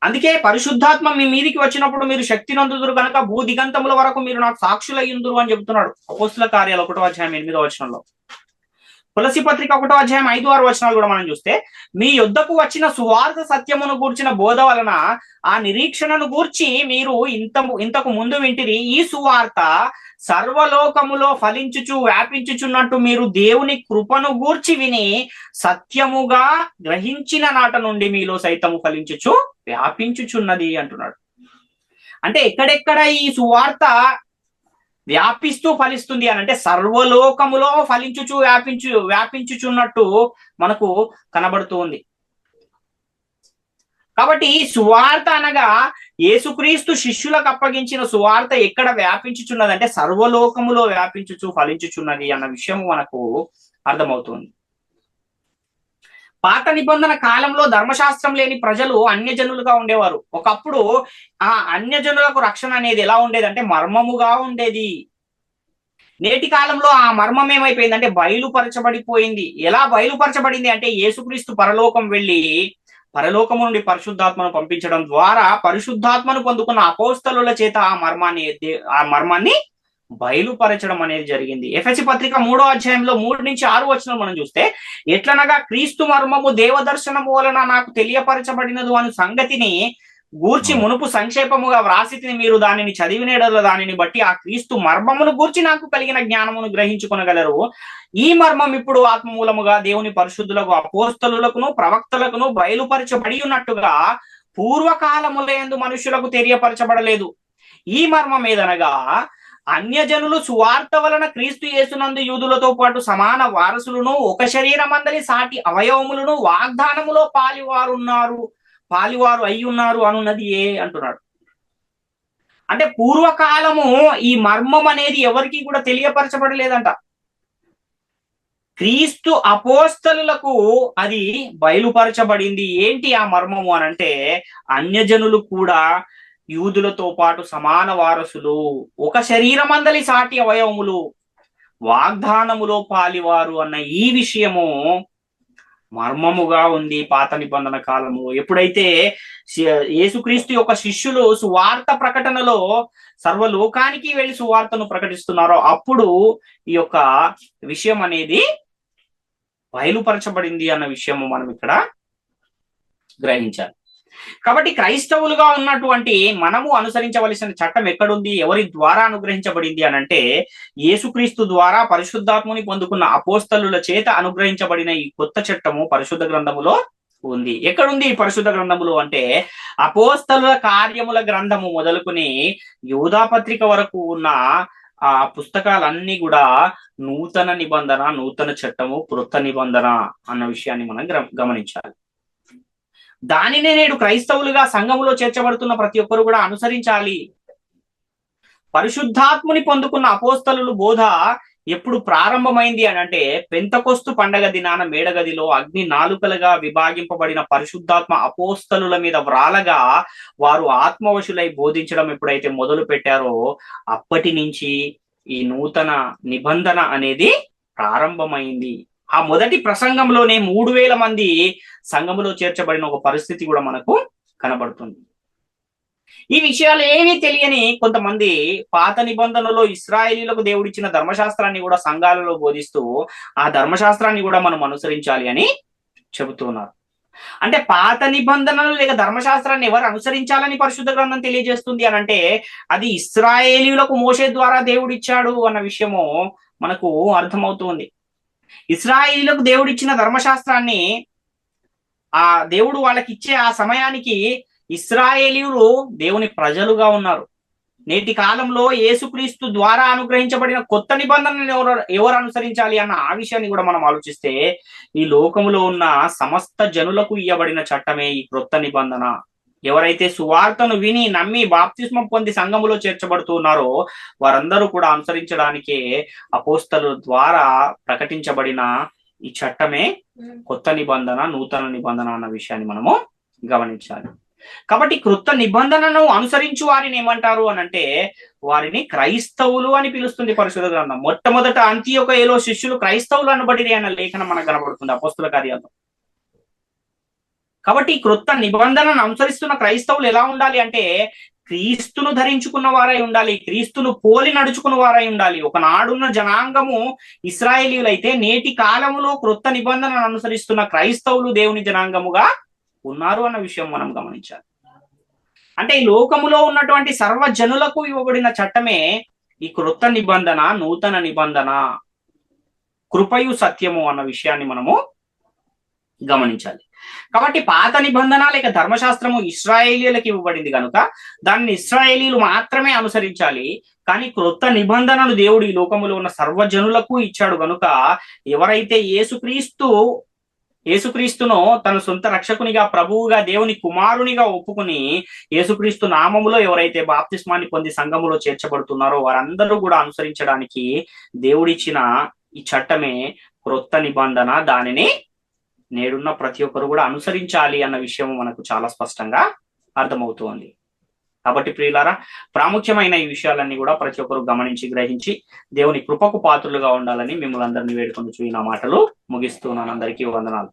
అందుకే పరిశుద్ధాత్మ మీ మీదికి వచ్చినప్పుడు మీరు శక్తి నందుదురు కనుక భూదిగంతముల వరకు మీరు నాకు సాక్షులయ్యుందురు అని చెబుతున్నాడు అపోస్తల కార్యాలు 1వ అధ్యాయం 8వ వచనంలో. తులసి పత్రిక 1వ అధ్యాయం 5-6 వచనాలు కూడా మనం చూస్తే, మీ యొద్దకు వచ్చిన సువార్త సత్యమును గూర్చిన బోధ వలన ఆ నిరీక్షణను గూర్చి మీరు ఇంతకు ముందు వింటిరి, ఈ సువార్త సర్వలోకములో ఫలించుచు వ్యాపించుచున్నట్టు మీరు దేవుని కృపను గూర్చి విని సత్యముగా గ్రహించిన నాట నుండి మీలో సైతము ఫలించుచు వ్యాపించుచున్నది అంటున్నాడు. అంటే ఎక్కడెక్కడ ఈ సువార్త వ్యాపిస్తూ ఫలిస్తుంది అని అంటే సర్వలోకములో ఫలించుచు వ్యాపించుచున్నట్టు మనకు కనబడుతూ ఉంది. కాబట్టి సువార్త అనగా యేసుక్రీస్తు శిష్యులకు అప్పగించిన సువార్త ఎక్కడ వ్యాపించుచున్నది అంటే సర్వలోకములో వ్యాపించుచు ఫలించుచున్నది అన్న విషయం మనకు అర్థమవుతుంది. పాత నిబంధన కాలంలో ధర్మశాస్త్రం లేని ప్రజలు అన్యజనులుగా ఉండేవారు. ఒకప్పుడు ఆ అన్యజనులకు రక్షణ అనేది ఎలా ఉండేదంటే మర్మముగా ఉండేది. నేటి కాలంలో ఆ మర్మం ఏమైపోయిందంటే బయలుపరచబడిపోయింది. ఎలా బయలుపరచబడింది అంటే యేసుక్రీస్తు పరలోకం వెళ్ళి పరలోకము నుండి పరిశుద్ధాత్మను పంపించడం ద్వారా పరిశుద్ధాత్మను పొందుకున్న అపోస్తలుల చేత ఆ మర్మాన్ని బయలుపరచడం అనేది జరిగింది. ఎఫెసీ పత్రిక 3వ అధ్యాయంలో 3 నుంచి 6 వచనం మనం చూస్తే, ఎట్లనగా క్రీస్తు మర్మము దేవదర్శనము వలన నాకు తెలియపరచబడినదు అను సంగతిని గూర్చి మునుపు సంక్షేపముగా వ్రాసితిని, మీరు దానిని చదివినేడల దానిని బట్టి ఆ క్రీస్తు మర్మమును గూర్చి నాకు కలిగిన జ్ఞానమును గ్రహించుకొనగలరు. ఈ మర్మం ఇప్పుడు ఆత్మమూలముగా దేవుని పరిశుద్ధులకు అపోస్తలులకును ప్రవక్తలకును బయలుపరచబడి ఉన్నట్టుగా పూర్వకాలములందు మనుషులకు తెలియపరచబడలేదు. ఈ మర్మం ఏదనగా, అన్యజనులు సువార్త వలన క్రీస్తు యేసునందు యూదులతో పాటు సమాన వారసులను, ఒక శరీరమందలి సాటి అవయవములను వాగ్దానములో పాలివారు అయి ఉన్నారు అనున్నది అంటున్నాడు. అంటే పూర్వకాలము ఈ మర్మం అనేది ఎవరికి కూడా తెలియపరచబడలేదంట. క్రీస్తు అపోస్తలులకు అది బయలుపరచబడింది. ఏంటి ఆ మర్మము అనంటే, అన్యజనులు కూడా యూదులతో పాటు సమాన వారసులు, ఒక శరీరమందలి సాటి అవయవములు, వాగ్దానములో పాలివారు అన్న ఈ విషయము మర్మముగా ఉంది పాత నిబంధన కాలము. ఎప్పుడైతే యేసుక్రీస్తు యొక్క శిష్యులు సువార్త ప్రకటనలో సర్వలోకానికి వెళ్ళి సువార్తను ప్రకటిస్తున్నారో అప్పుడు ఈ యొక్క విషయం అనేది బయలుపరచబడింది అన్న విషయము మనం ఇక్కడ గ్రహించాలి. కాబట్టి క్రైస్తవులుగా ఉన్నటువంటి మనము అనుసరించవలసిన చట్టం ఎక్కడుంది, ఎవరి ద్వారా అనుగ్రహించబడింది అనంటే, యేసుక్రీస్తు ద్వారా పరిశుద్ధాత్మని పొందుకున్న అపోస్తలుల చేత అనుగ్రహించబడిన ఈ కొత్త చట్టము పరిశుద్ధ గ్రంథములో ఉంది. ఎక్కడుంది ఈ పరిశుద్ధ గ్రంథములు అంటే, అపోస్తలుల కార్యముల గ్రంథము మొదలుకుని యూదా పత్రిక వరకు ఉన్న ఆ పుస్తకాలన్నీ కూడా నూతన నిబంధన, నూతన చట్టము, క్రొత్త నిబంధన అన్న విషయాన్ని మనం గమనించాలి. దానినే నేడు క్రైస్తవులుగా సంఘములో చేర్చబడుతున్న ప్రతి ఒక్కరు కూడా అనుసరించాలి. పరిశుద్ధాత్ముని పొందుకున్న అపోస్తలుల బోధ ఎప్పుడు ప్రారంభమైంది అని అంటే, పెంతకొస్తు పండగ దినాన మేడగదిలో అగ్ని నాలుకలుగా విభాగింపబడిన పరిశుద్ధాత్మ అపోస్తలుల మీద వ్రాలగా వారు ఆత్మవశులై బోధించడం ఎప్పుడైతే మొదలు పెట్టారో అప్పటి నుంచి ఈ నూతన నిబంధన అనేది ప్రారంభమైంది. ఆ మొదటి ప్రసంగంలోనే 3000 మంది సంఘములో చేర్చబడిన ఒక పరిస్థితి కూడా మనకు కనబడుతుంది. ఈ విషయాలు ఏమీ తెలియని కొంతమంది పాత నిబంధనలో ఇశ్రాయేలీలకు దేవుడిచ్చిన ధర్మశాస్త్రాన్ని కూడా సంఘాలలో బోధిస్తూ ఆ ధర్మశాస్త్రాన్ని కూడా మనం అనుసరించాలి అని చెబుతున్నారు. అంటే పాత నిబంధనలు లేక ధర్మశాస్త్రాన్ని ఎవరు అనుసరించాలని పరిశుద్ధ గ్రంథం తెలియజేస్తుంది అని అంటే, అది ఇశ్రాయేలీయులకు మోషే ద్వారా దేవుడిచ్చాడు అన్న విషయము మనకు అర్థమవుతుంది. ఇశ్రాయేలీయులకు దేవుడిచ్చిన ధర్మశాస్త్రాన్ని ఆ దేవుడు వాళ్ళకి ఇచ్చే ఆ సమయానికి ఇశ్రాయేలీయులు దేవుని ప్రజలుగా ఉన్నారు. నేటి కాలంలో యేసుక్రీస్తు ద్వారా అనుగ్రహించబడిన కొత్త నిబంధనను ఎవరు అనుసరించాలి అన్న ఆ విషయాన్ని కూడా మనం ఆలోచిస్తే, ఈ లోకములో ఉన్న సమస్త జనులకు ఇయ్యబడిన చట్టమే ఈ క్రొత్త నిబంధన. ఎవరైతే సువార్తను విని నమ్మి బాప్తిస్మం పొంది సంఘములో చేర్చబడుతూ ఉన్నారో వారందరూ కూడా అనుసరించడానికే అపోస్తలుల ద్వారా ప్రకటించబడిన ఈ చట్టమే కొత్త నిబంధన, నూతన నిబంధన అన్న విషయాన్ని మనము గమనించాలి. కాబట్టి క్రొత్త నిబంధనను అనుసరించు వారిని ఏమంటారు అనంటే, వారిని క్రైస్తవులు అని పిలుస్తుంది పరిశుద్ధ గ్రంథం. మొట్టమొదట అంతియొకయలో శిష్యులు క్రైస్తవులు అనబడిరి అన్న లేఖనం మనకు కనబడుతుంది అపోస్తల కార్యాల్లో. కాబట్టి క్రొత్త నిబంధనను అనుసరిస్తున్న క్రైస్తవులు ఎలా ఉండాలి అంటే, క్రీస్తును ధరించుకున్న వారై ఉండాలి, క్రీస్తును పోలి నడుచుకున్న వారై ఉండాలి. ఒకనాడున్న జనాంగము ఇశ్రాయేలీయులైతే నేటి కాలములో క్రొత్త నిబంధనను అనుసరిస్తున్న క్రైస్తవులు దేవుని జనాంగముగా ఉన్నారు అన్న విషయం మనం గమనించాలి. అంటే ఈ లోకములో ఉన్నటువంటి సర్వజనులకు ఇవ్వబడిన చట్టమే ఈ క్రొత్త నిబంధన, నూతన నిబంధన, కృపయు సత్యము అన్న విషయాన్ని మనము గమనించాలి. కాబట్టి పాత నిబంధన లేక ధర్మశాస్త్రము ఇశ్రాయేలీయులకు ఇవ్వబడింది కనుక దాన్ని ఇశ్రాయేలీయులు మాత్రమే అనుసరించాలి. కానీ క్రొత్త నిబంధనను దేవుడు ఈ లోకములో ఉన్న సర్వజనులకు ఇచ్చాడు కనుక ఎవరైతే యేసుక్రీస్తును తన సొంత రక్షకునిగా, ప్రభువుగా, దేవుని కుమారునిగా ఒప్పుకుని యేసుక్రీస్తు నామములో ఎవరైతే బాప్తిస్మాన్ని పొంది సంఘములో చేర్చబడుతున్నారో వారందరూ కూడా అనుసరించడానికి దేవుడిచ్చిన ఈ చట్టమే క్రొత్త నిబంధన. దానిని నేడున్న ప్రతి ఒక్కరు కూడా అనుసరించాలి అన్న విషయం మనకు చాలా స్పష్టంగా అర్థమవుతోంది. కాబట్టి ప్రియులారా, ప్రాముఖ్యమైన ఈ విషయాలన్నీ కూడా ప్రతి ఒక్కరు గమనించి గ్రహించి దేవుని కృపకు పాత్రులుగా ఉండాలని మిమ్మల్ని అందరినీ వేడుకొని నా మాటలు ముగిస్తున్నాను. అందరికీ వందనాలు.